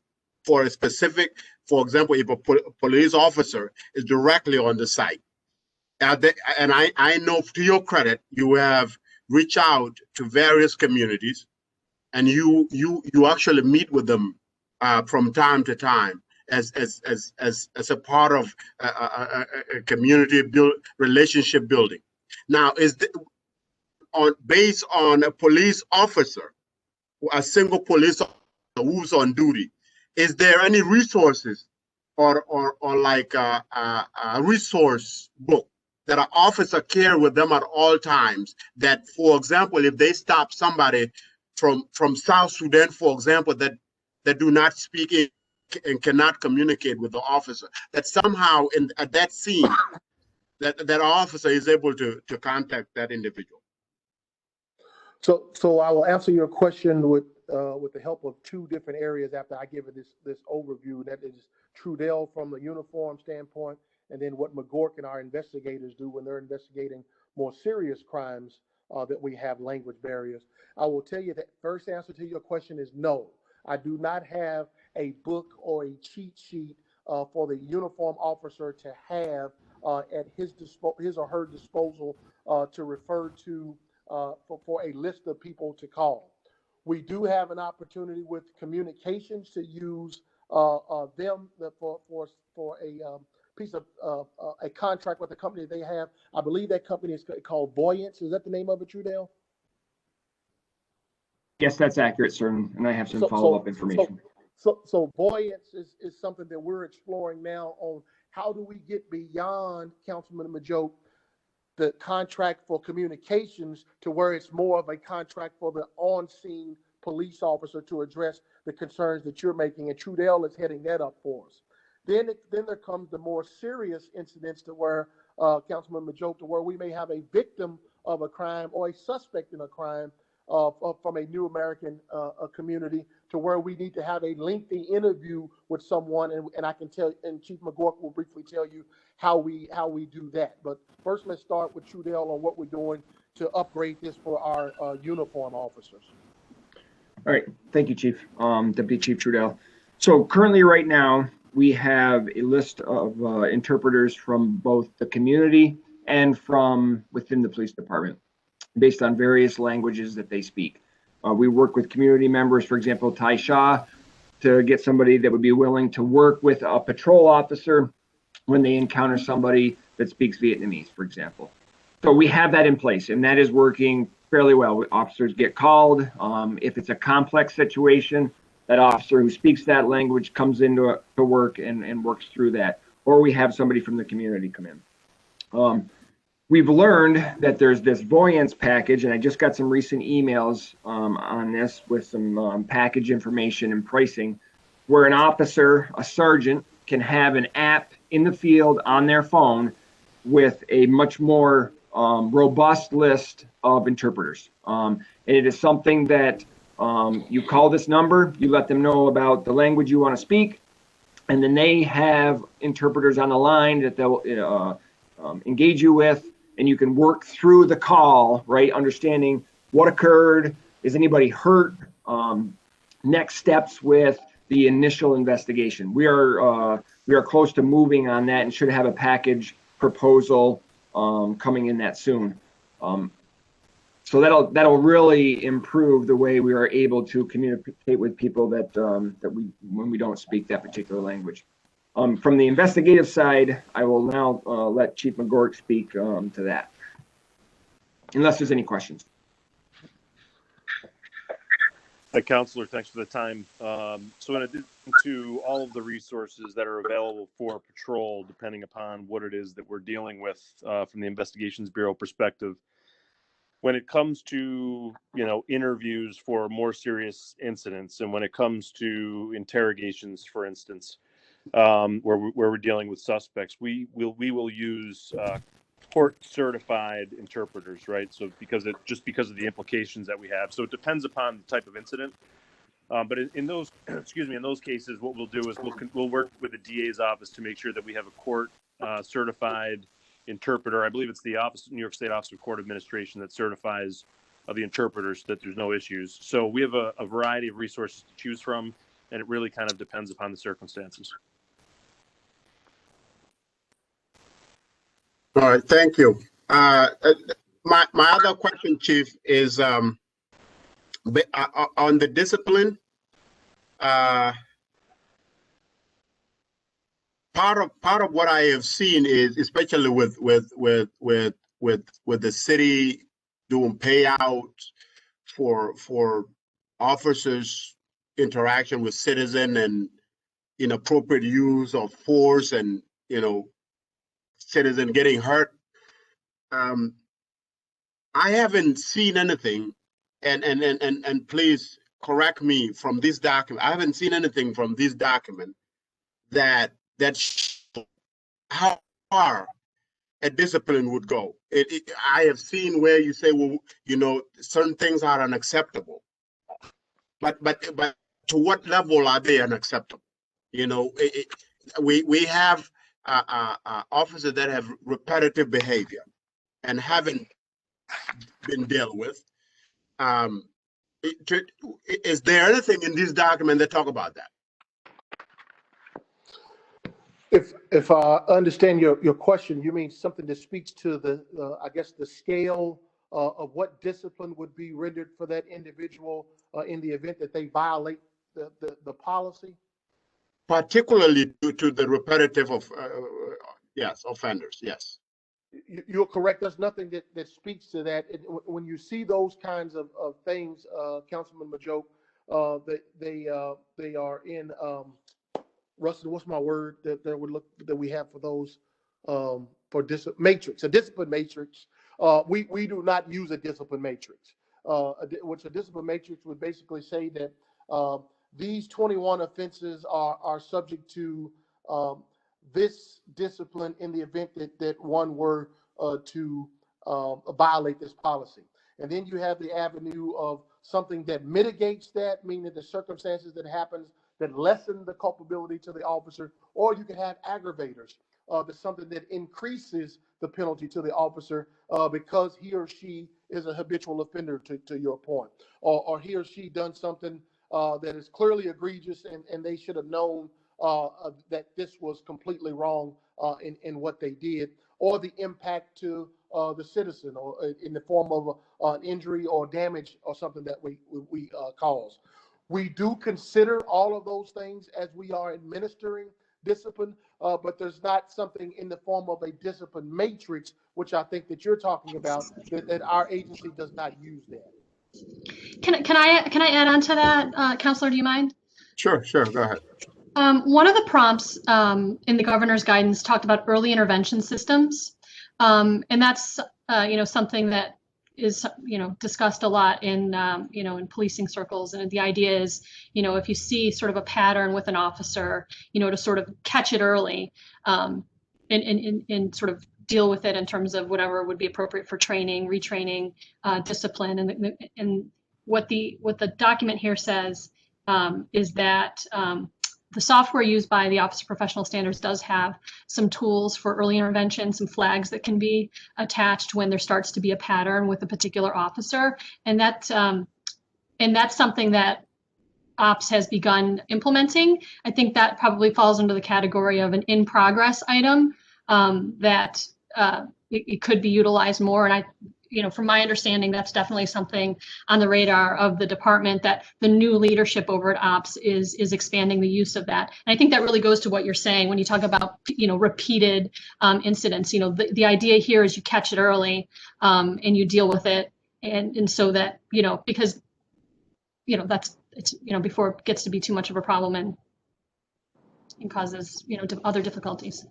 for a specific, for example, if a police officer is directly on the site? And I know, to your credit, you have reached out to various communities, and you actually meet with them from time to time as a part of a community relationship building. Now, based on a police officer, a single police officer who's on duty, is there any resources or like a resource book that an officer carry with them at all times, that, for example, if they stop somebody from South Sudan, for example, that do not speak and cannot communicate with the officer, that somehow at that scene that officer is able to contact that individual? So I will answer your question with the help of two different areas after I give it this overview. That is Trudell from the uniform standpoint, and then what McGork and our investigators do when they're investigating more serious crimes that we have language barriers. I will tell you that first answer to your question is no. I do not have a book or a cheat sheet for the uniform officer to have at his or her disposal to refer to for a list of people to call. We do have an opportunity with communications to use them for a piece of a contract with the company they have. I believe that company is called Voyance. Is that the name of it, Trudell? Yes, that's accurate, sir. And I have some follow-up information. So Voyance is something that we're exploring now on how do we get beyond, Councilman Majo, the contract for communications to where it's more of a contract for the on-scene police officer to address the concerns that you're making, and Trudell is heading that up for us. Then there comes the more serious incidents to where, Councilman Majoke, to where we may have a victim of a crime or a suspect in a crime from a New American community, to where we need to have a lengthy interview with someone, and I can tell, and Chief McGork will briefly tell you how we do that. But first, let's start with Trudell on what we're doing to upgrade this for our uniform officers. All right, thank you, Chief, Deputy Chief Trudell. So currently, right now, we have a list of interpreters from both the community and from within the police department, based on various languages that they speak. We work with community members, for example, Ty Shaw, to get somebody that would be willing to work with a patrol officer when they encounter somebody that speaks Vietnamese, for example. So we have that in place, and that is working fairly well. Officers get called. If it's a complex situation, that officer who speaks that language comes into to work and works through that. Or we have somebody from the community come in. We've learned that there's this Voyance package, and I just got some recent emails on this with some package information and pricing, where an officer, a sergeant, can have an app in the field on their phone with a much more robust list of interpreters. And it is something that you call this number, you let them know about the language you want to speak, and then they have interpreters on the line that they'll engage you with, and you can work through the call, right? Understanding what occurred, is anybody hurt, next steps with the initial investigation. We are close to moving on that and should have a package proposal coming in that soon. So that'll really improve the way we are able to communicate with people when we don't speak that particular language. From the investigative side, I will now let Chief McGork speak to that, unless there's any questions. Hi, Counselor. Thanks for the time. So in addition to all of the resources that are available for patrol, depending upon what it is that we're dealing with from the Investigations Bureau perspective, when it comes to, interviews for more serious incidents, and when it comes to interrogations, for instance, where we're dealing with suspects, we will use court certified interpreters, right? So because of the implications that we have. So it depends upon the type of incident. But in those, in those cases, what we'll do is we'll work with the DA's office to make sure that we have a court certified interpreter. I believe it's the New York State Office of Court Administration that certifies the interpreters so that there's no issues. So we have a variety of resources to choose from, and it really kind of depends upon the circumstances. All right, thank you. My other question, Chief, is on the discipline. Part of what I have seen is, especially with the city doing payouts for officers' interaction with citizen and inappropriate use of force and citizen getting hurt. I haven't seen anything, and please correct me from this document. I haven't seen anything from this document that shows how far a discipline would go. I have seen where you say, well, certain things are unacceptable, but to what level are they unacceptable? We have officers that have repetitive behavior and haven't been dealt with. Is there anything in this document that talk about that? If I understand your question, you mean something that speaks to I guess the scale of what discipline would be rendered for that individual in the event that they violate the policy? Particularly due to the repetitive of offenders, yes. You're correct. There's nothing that speaks to that. When you see those kinds of things, Councilman Majoke, they are in Rustin, what's my word that we have for those for a discipline matrix? We do not use a discipline matrix. which a discipline matrix would basically say that these 21 offenses are subject to this discipline in the event that one were to violate this policy. And then you have the avenue of something that mitigates that, meaning the circumstances that happens that lessen the culpability to the officer, or you can have aggravators. That's something that increases the penalty to the officer because he or she is a habitual offender, to your point, or he or she done something that is clearly egregious and they should have known that this was completely wrong in what they did, or the impact to the citizen, or in the form of an injury or damage or something that we cause. We do consider all of those things as we are administering discipline, but there's not something in the form of a discipline matrix, which I think that you're talking about, that our agency does not use that. Can I add on to that, Counselor? Do you mind? Sure, go ahead. One of the prompts in the governor's guidance talked about early intervention systems, and that's something that is discussed a lot in in policing circles. And the idea is, if you see sort of a pattern with an officer, to sort of catch it early, and sort of deal with it in terms of whatever would be appropriate for training, retraining, discipline, and what the document here says is that the software used by the Office of Professional Standards does have some tools for early intervention, some flags that can be attached when there starts to be a pattern with a particular officer, and that's something that Ops has begun implementing. I think that probably falls under the category of an in-progress item that it could be utilized more. And from my understanding, that's definitely something on the radar of the department, that the new leadership over at Ops is expanding the use of that. And I think that really goes to what you're saying when you talk about, repeated incidents. The idea here is you catch it early and you deal with it. And so that, because, it's before it gets to be too much of a problem and causes, other difficulties.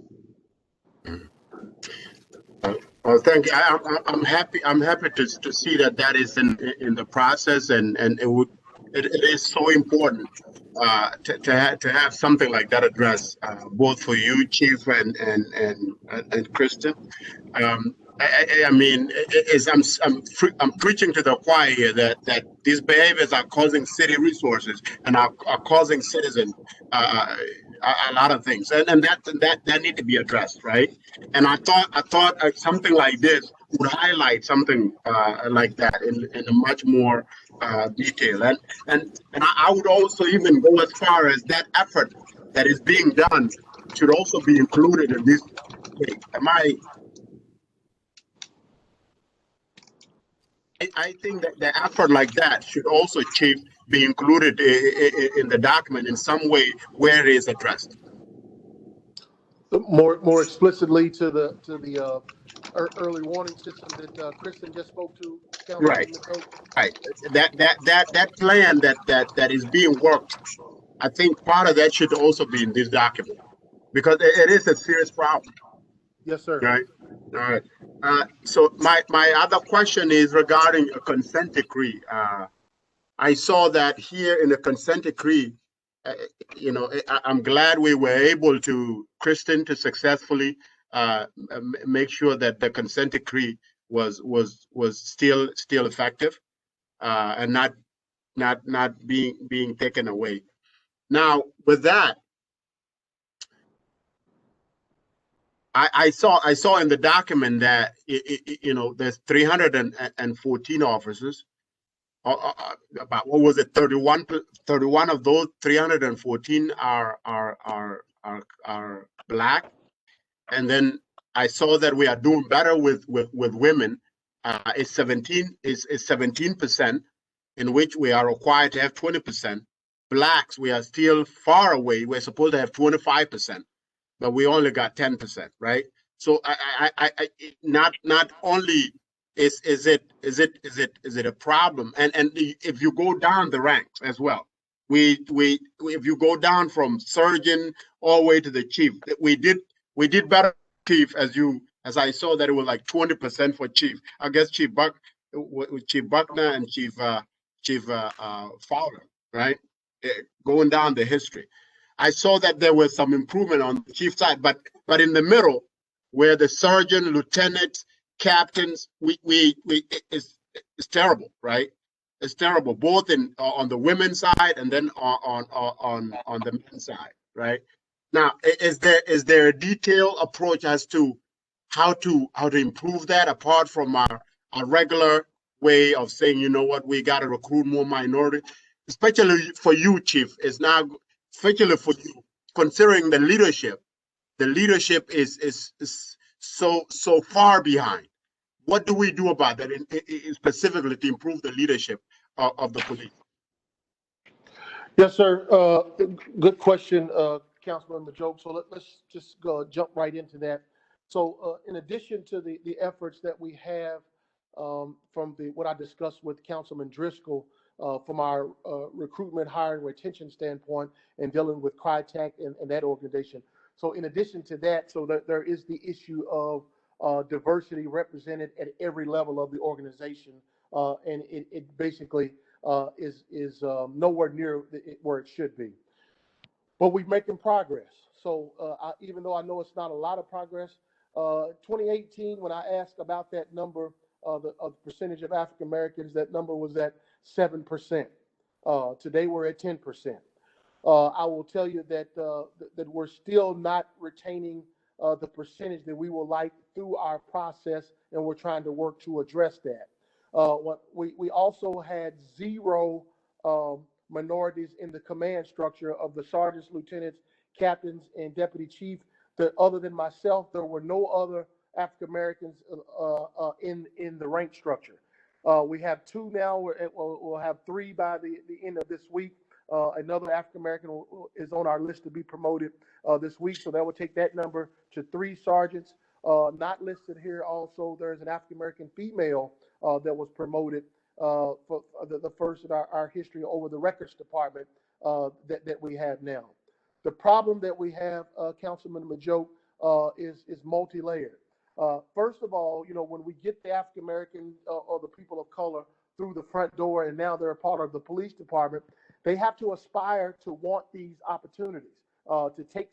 Well, thank you. I'm happy. I'm happy to see that is in the process, and it is so important to have something like that addressed, both for you, Chief, and Kristen. I mean, I'm preaching to the choir here that these behaviors are causing city resources and are causing citizens a lot of things, and that need to be addressed, right? And I thought something like this would highlight something like that in a much more detail, and I would also even go as far as that effort that is being done should also be included in this. I think that the effort like that should also, Chief, be included in the document in some way where it is addressed. More explicitly to the early warning system that Kristen just spoke to. Right. That plan that is being worked, I think part of that should also be in this document, because it is a serious problem. Yes, sir. Right. All right. So my other question is regarding a consent decree. I saw that here in the consent decree. I'm glad we were able to, Kristen, to successfully make sure that the consent decree was still effective and not being taken away. Now, with that, I saw in the document that there's 314 officers. About, what was it, 31 of those 314 are Black, and then I saw that we are doing better with women. It's 17%, in which we are required to have 20%. Blacks, we are still far away. We're supposed to have 25%, but we only got 10%, right? So I not only is it a problem, and if you go down the ranks as well, if you go down from sergeant all the way to the chief, we did better, Chief, as I saw that it was like 20% for Chief. I guess Chief Buck with Chief Buckner and Chief Fowler, right? Going down the history. I saw that there was some improvement on the chief side, but in the middle, where the sergeant, lieutenants, captains, it's terrible, right? It's terrible, both on the women's side and then on the men's side, right? Now, is there a detailed approach as to how to improve that apart from our regular way of saying, you know what, we got to recruit more minorities, especially for you, Chief, is now, especially for you, considering the leadership is so far behind. What do we do about that, specifically to improve the leadership of the police? Yes, sir. Good question, Councilman Majoke. So let's just go jump right into that. So in addition to the efforts that we have from what I discussed with Councilman Driscoll from our recruitment, hiring, retention standpoint and dealing with CRITAC and that organization. So in addition to that, so there is the issue of diversity represented at every level of the organization. And it basically is nowhere near where it should be. But we're making progress. So even though I know it's not a lot of progress, 2018, when I asked about that number, the percentage of African Americans, that number was at 7%. Today we're at 10%. I will tell you that that we're still not retaining the percentage that we would like through our process, and we're trying to work to address that. We also had 0 minorities in the command structure of the sergeants, lieutenants, captains, and deputy chief. Other than myself, there were no other African Americans in the rank structure. We have 2 now. We'll have 3 by the end of this week. Another African American is on our list to be promoted this week, so that will take that number to 3 sergeants. Not listed here. Also, there's an African American female that was promoted for the first in our history over the records department that we have now. The problem that we have, Councilman Majoke, is multi-layered. First of all, you know, when we get the African American or the people of color through the front door, and now they're a part of the police department, they have to aspire to want these opportunities to take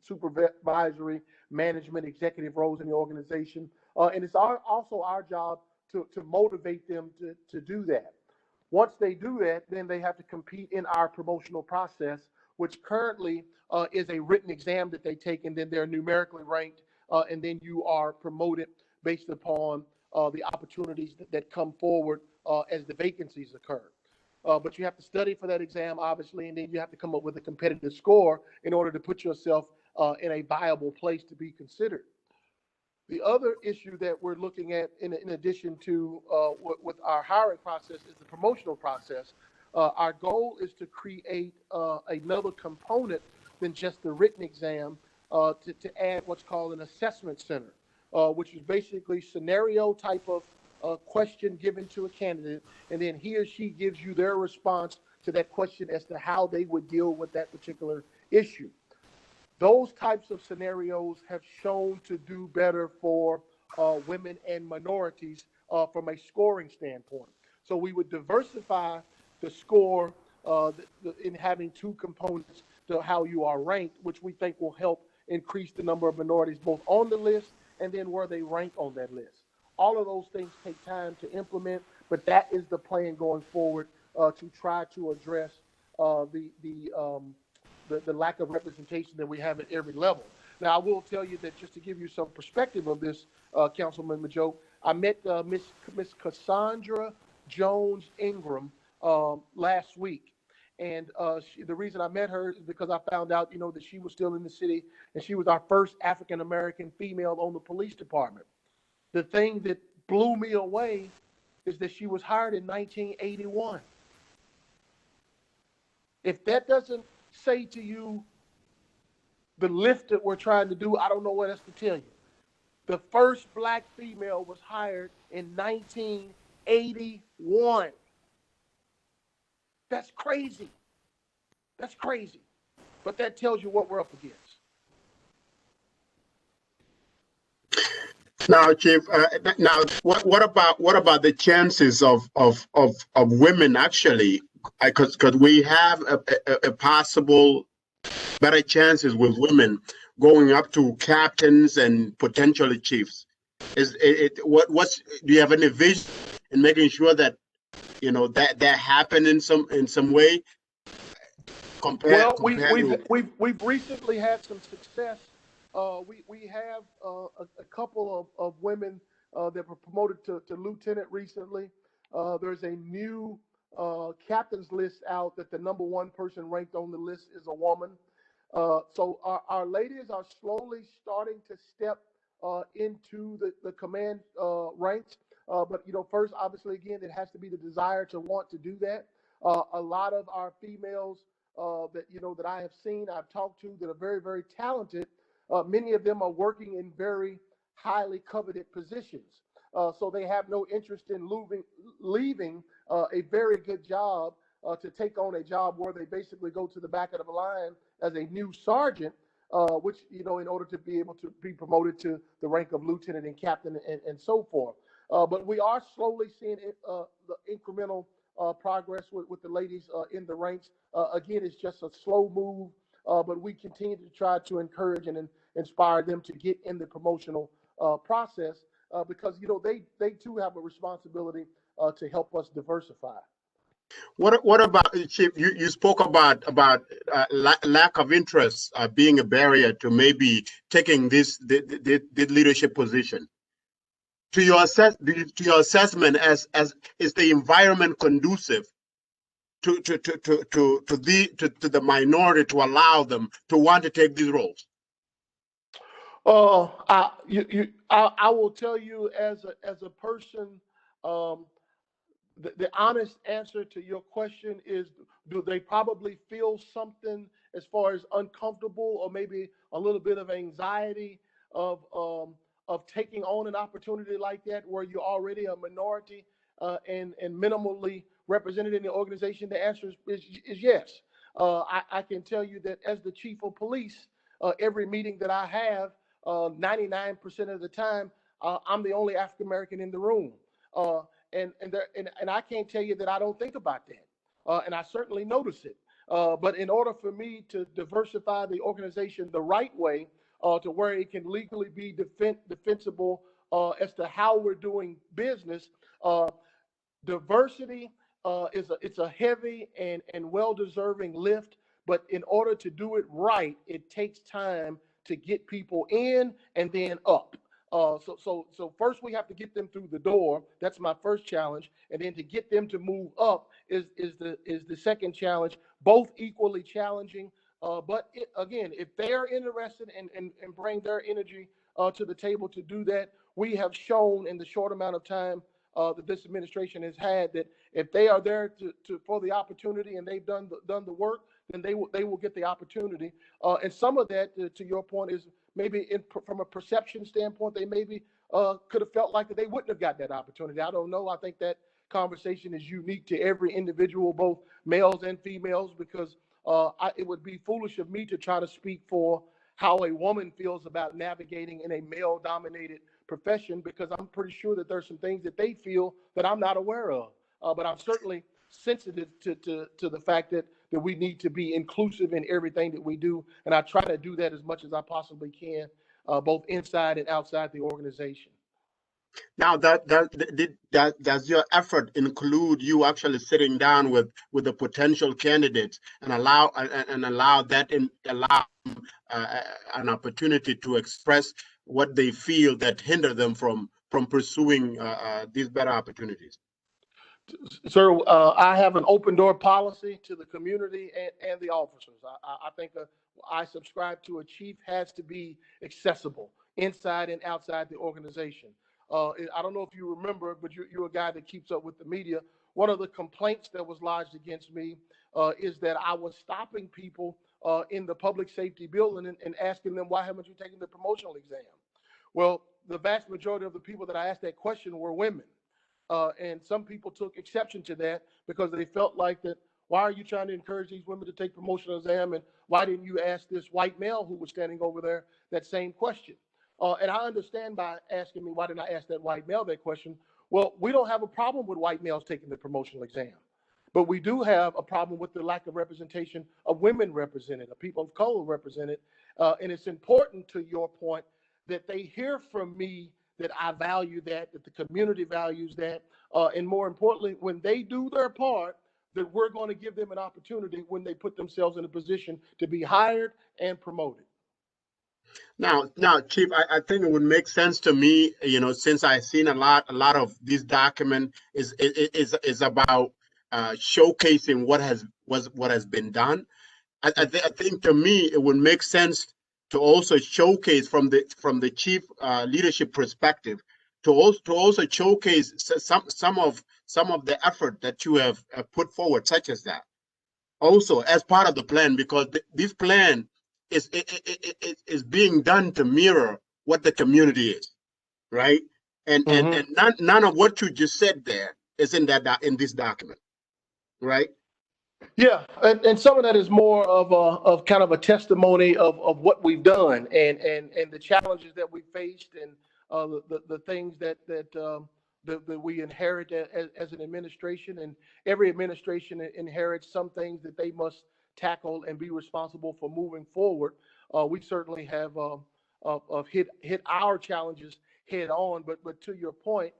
supervisory, management, executive roles in the organization. And it's also our job to motivate them to do that. Once they do that, then they have to compete in our promotional process, which currently is a written exam that they take, and then they're numerically ranked, and then you are promoted based upon the opportunities that come forward as the vacancies occur. But you have to study for that exam, obviously, and then you have to come up with a competitive score in order to put yourself in a viable place to be considered. The other issue that we're looking at, in addition to with our hiring process, is the promotional process. Our goal is to create another component than just the written exam to add what's called an assessment center, which is basically scenario type of question given to a candidate, and then he or she gives you their response to that question as to how they would deal with that particular issue. Those types of scenarios have shown to do better for women and minorities from a scoring standpoint. So we would diversify the score in having 2 components to how you are ranked, which we think will help increase the number of minorities both on the list and then where they rank on that list. All of those things take time to implement, but that is the plan going forward to try to address the lack of representation that we have at every level. Now, I will tell you that just to give you some perspective of this, Councilman Majoke, I met Miss Cassandra Jones Ingram last week. And the reason I met her is because I found out, you know, that she was still in the city, and she was our first African-American female on the police department. The thing that blew me away is that she was hired in 1981. If that doesn't say to you the lift that we're trying to do, I don't know what else to tell you. The first black female was hired in 1981. That's crazy. That's crazy. But that tells you what we're up against. Now, Chief, now what about the chances of women actually, because we have a possible better chances with women going up to captains and potentially chiefs. Is what's do you have any vision in making sure that that happen in some way Well, compared to we've recently had some success. We have a couple of women that were promoted to lieutenant recently. There's a new captain's list out that the number one person ranked on the list is a woman. So our ladies are slowly starting to step into the command ranks. But first, obviously, again, it has to be the desire to want to do that. A lot of our females that I have seen, I've talked to, that are very, very talented. Many of them are working in very highly coveted positions. So they have no interest in leaving a very good job to take on a job where they basically go to the back of the line as a new sergeant, which, in order to be able to be promoted to the rank of lieutenant and captain and so forth. But we are slowly seeing the incremental progress with the ladies in the ranks. Again, it's just a slow move, but we continue to try to encourage and inspire them to get in the promotional process because, they too have a responsibility to help us diversify. What about, Chief? You spoke about lack of interest being a barrier to maybe taking this leadership position. To your assessment, as is the environment conducive to the minority to allow them to want to take these roles? I will tell you as a person. The honest answer to your question is, do they probably feel something as far as uncomfortable or maybe a little bit of anxiety of taking on an opportunity like that where you're already a minority and minimally represented in the organization? The answer is yes. I can tell you that as the chief of police, every meeting that I have, 99% of the time, I'm the only African American in the room. And I can't tell you that I don't think about that, and I certainly notice it. But in order for me to diversify the organization the right way, to where it can legally be defensible as to how we're doing business, diversity it's a heavy and well-deserving lift. But in order to do it right, it takes time to get people in and then up. So first we have to get them through the door. That's my first challenge, and then to get them to move up is the second challenge. Both equally challenging, but again, if they are interested and bring their energy to the table to do that, we have shown in the short amount of time that this administration has had that if they are there for the opportunity and they've done the work, then they will get the opportunity. And some of that, to your point, is maybe from a perception standpoint, they maybe could have felt like that they wouldn't have got that opportunity. I don't know. I think that conversation is unique to every individual, both males and females, because it would be foolish of me to try to speak for how a woman feels about navigating in a male-dominated profession, because I'm pretty sure that there's some things that they feel that I'm not aware of. But I'm certainly sensitive to the fact that we need to be inclusive in everything that we do. And I try to do that as much as I possibly can, both inside and outside the organization. Now, does your effort include you actually sitting down with the potential candidates and allow an opportunity to express what they feel that hinder them from pursuing these better opportunities? Sir, I have an open door policy to the community and the officers. I think I subscribe to a chief has to be accessible inside and outside the organization. I don't know if you remember, but you're a guy that keeps up with the media. One of the complaints that was lodged against me is that I was stopping people in the public safety building and asking them, why haven't you taken the promotional exam? Well, the vast majority of the people that I asked that question were women. And some people took exception to that because they felt like that, why are you trying to encourage these women to take promotional exam? And why didn't you ask this white male who was standing over there that same question? And I understand by asking me, why didn't I ask that white male that question? Well, we don't have a problem with white males taking the promotional exam, but we do have a problem with the lack of representation of women represented, of people of color represented. And it's important, to your point, that they hear from me that I value that the community values that. And more importantly, when they do their part, that we're going to give them an opportunity when they put themselves in a position to be hired and promoted. Now, Chief, I think it would make sense to me, since I've seen a lot of this document is about showcasing what has been done. I think to me it would make sense to also showcase from the chief leadership perspective, to also showcase some of the effort that you have put forward, such as that, also as part of the plan, because this plan is being done to mirror what the community is, right? And none of what you just said there is in this document, right? Yeah, and some of that is more of kind of a testimony of what we've done and the challenges that we faced, and the things that we inherit as an administration. And every administration inherits some things that they must tackle and be responsible for moving forward. We certainly have hit our challenges head on, but to your point,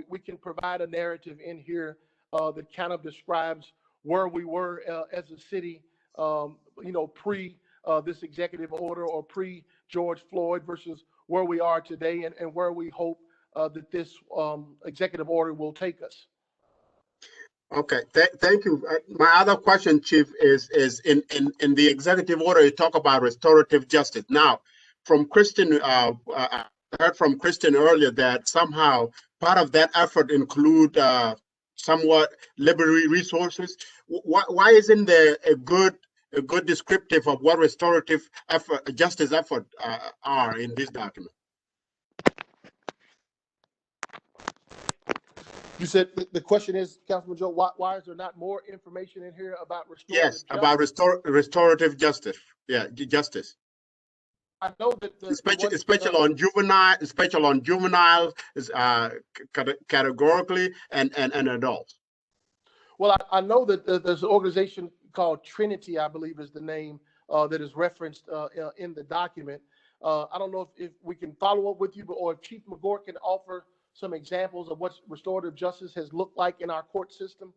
we can provide a narrative in here that kind of describes where we were as a city, pre this executive order, or pre George Floyd, versus where we are today, and where we hope that this executive order will take us. Okay, thank you. My other question, Chief, is in the executive order, you talk about restorative justice. Now, from Kristen, I heard from Kristen earlier that somehow part of that effort include somewhat liberty resources. Why isn't there a good descriptive of what restorative justice effort are in this document? You said the question is, Councilman Joe, why is there not more information in here about restorative justice? Yes, about restorative justice. Yeah, justice. I know that especially on juveniles, categorically, and adults. Well, I know that there's an organization called Trinity, I believe is the name, that is referenced in the document. I don't know if we can follow up with you, or if Chief McGort can offer some examples of what restorative justice has looked like in our court system.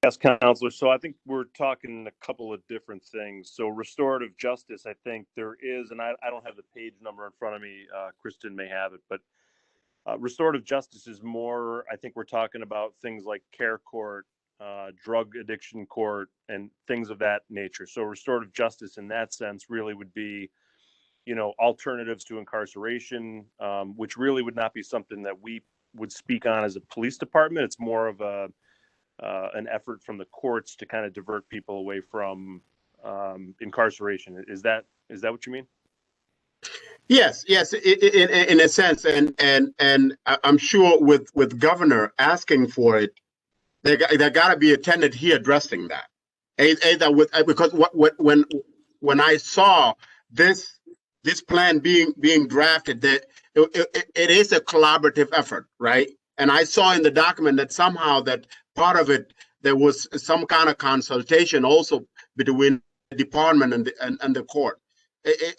Yes, Counselor. So I think we're talking a couple of different things. So restorative justice, I think there is, and I don't have the page number in front of me. Kristen may have it, but restorative justice is more, I think we're talking about things like care court, drug addiction court, and things of that nature. So restorative justice in that sense really would be, alternatives to incarceration, which really would not be something that we would speak on as a police department. It's more of an effort from the courts to kind of divert people away from incarceration. Is that what you mean? Yes, in a sense, and I'm sure with Governor asking for it, there got to be a tenant here addressing that. Either because when I saw this plan being drafted, that it is a collaborative effort, right? And I saw in the document that somehow that part of it, there was some kind of consultation also between the department and the court.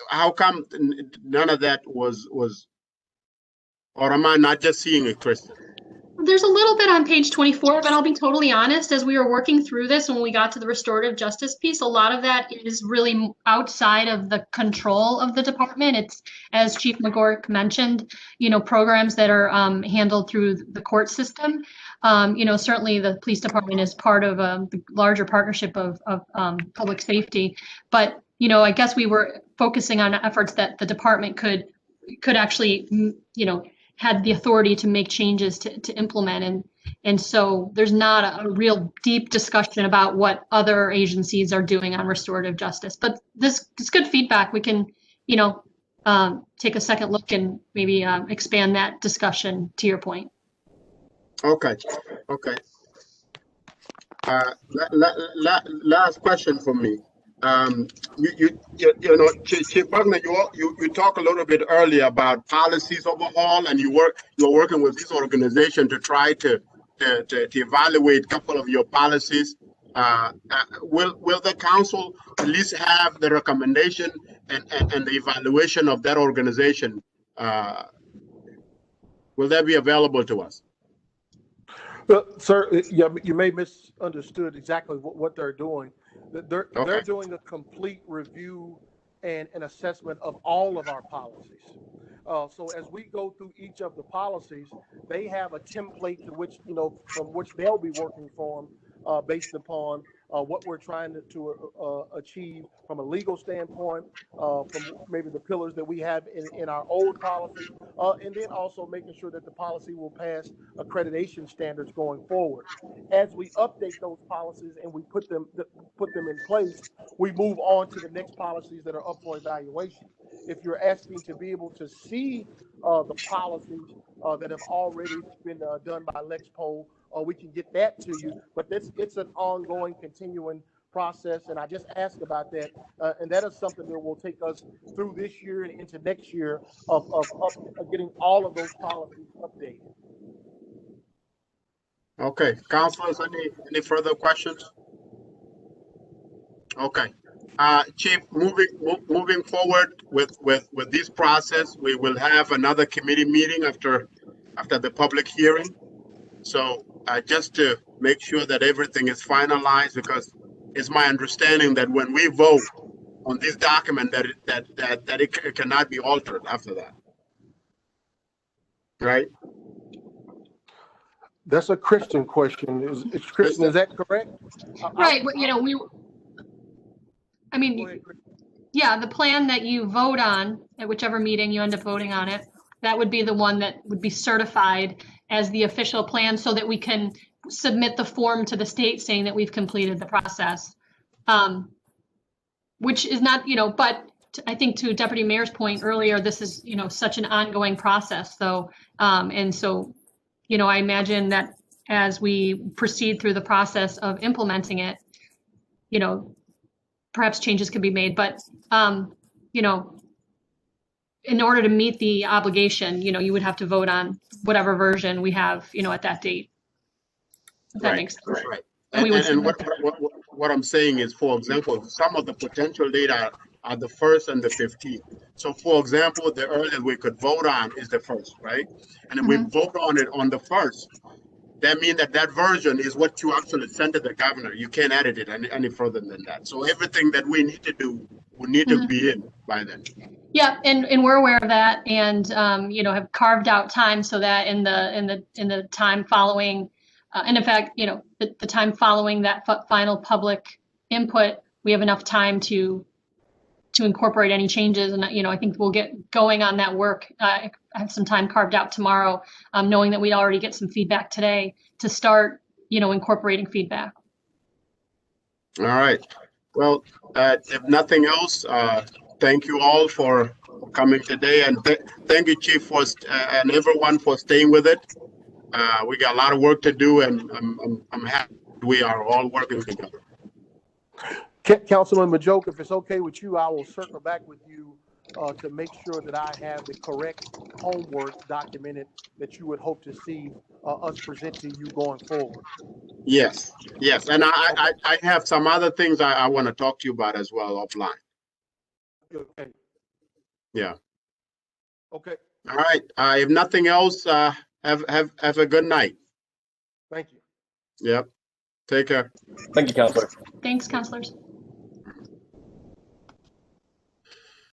How come none of that was, or am I not just seeing it, Kristen? There's a little bit on page 24, but I'll be totally honest, as we were working through this, when we got to the restorative justice piece, a lot of that is really outside of the control of the department. It's, as Chief McGork mentioned, programs that are handled through the court system. Certainly the police department is part of the larger partnership of public safety, but I guess we were focusing on efforts that the department could actually, had the authority to make changes to implement. And so there's not a real deep discussion about what other agencies are doing on restorative justice. But this is good feedback. We can, take a second look and maybe expand that discussion to your point. Okay. Last question for me. You know, Chief Buckner, you talk a little bit earlier about policies overhaul, and you're working with this organization to try to evaluate a couple of your policies. Will the council at least have the recommendation and the evaluation of that organization? Will that be available to us? Sir, yeah, you may misunderstood exactly what they're doing. They're doing a complete review and an assessment of all of our policies. So as we go through each of the policies, they have a template to which, from which they'll be working from based upon what we're trying to achieve from a legal standpoint, from maybe the pillars that we have in our old policy, and then also making sure that the policy will pass accreditation standards going forward. As we update those policies and we put them in place, we move on to the next policies that are up for evaluation. If you're asking to be able to see the policies that have already been done by Lexpol, we can get that to you, but it's an ongoing, continuing process, and I just asked about that, and that is something that will take us through this year and into next year of getting all of those policies updated. Okay, councilors, any further questions? Okay, Chief, moving forward with this process, we will have another committee meeting after the public hearing. So just to make sure that everything is finalized, because it's my understanding that when we vote on this document, that it cannot be altered after that, right? That's a Christian question. Is Christian, is that correct? Right. I mean, yeah, the plan that you vote on at whichever meeting you end up voting on it, that would be the one that would be certified as the official plan so that we can submit the form to the state saying that we've completed the process. Which is not, but I think to Deputy Mayor's point earlier, this is, such an ongoing process. So, and so, I imagine that as we proceed through the process of implementing it, perhaps changes could be made, but, in order to meet the obligation, you would have to vote on whatever version we have, at that date. If that makes sense. Right. And what I'm saying is, for example, some of the potential data are the 1st and the 15th. So, for example, the earliest we could vote on is the 1st, right? And if we vote on it on the 1st, that means that version is what you actually send to the governor. You can't edit it any further than that. So everything that we need to do will need to be in by then. Yeah, and we're aware of that, and have carved out time so that in the time following, and in fact, the time following that final public input, we have enough time to incorporate any changes, and I think we'll get going on that work. I have some time carved out tomorrow, knowing that we'd already get some feedback today to start, incorporating feedback. All right. Well, if nothing else, thank you all for coming today, and thank you, Chief, and everyone for staying with it. We got a lot of work to do, and I'm happy we are all working together. Councilman Majoke, if it's okay with you, I will circle back with you to make sure that I have the correct homework documented that you would hope to see us present to you going forward. Yes, and I have some other things I want to talk to you about as well offline. Okay. Yeah. Okay. All right. If nothing else, have a good night. Thank you. Yep. Take care. Thank you, Counselor. Thanks, counselors.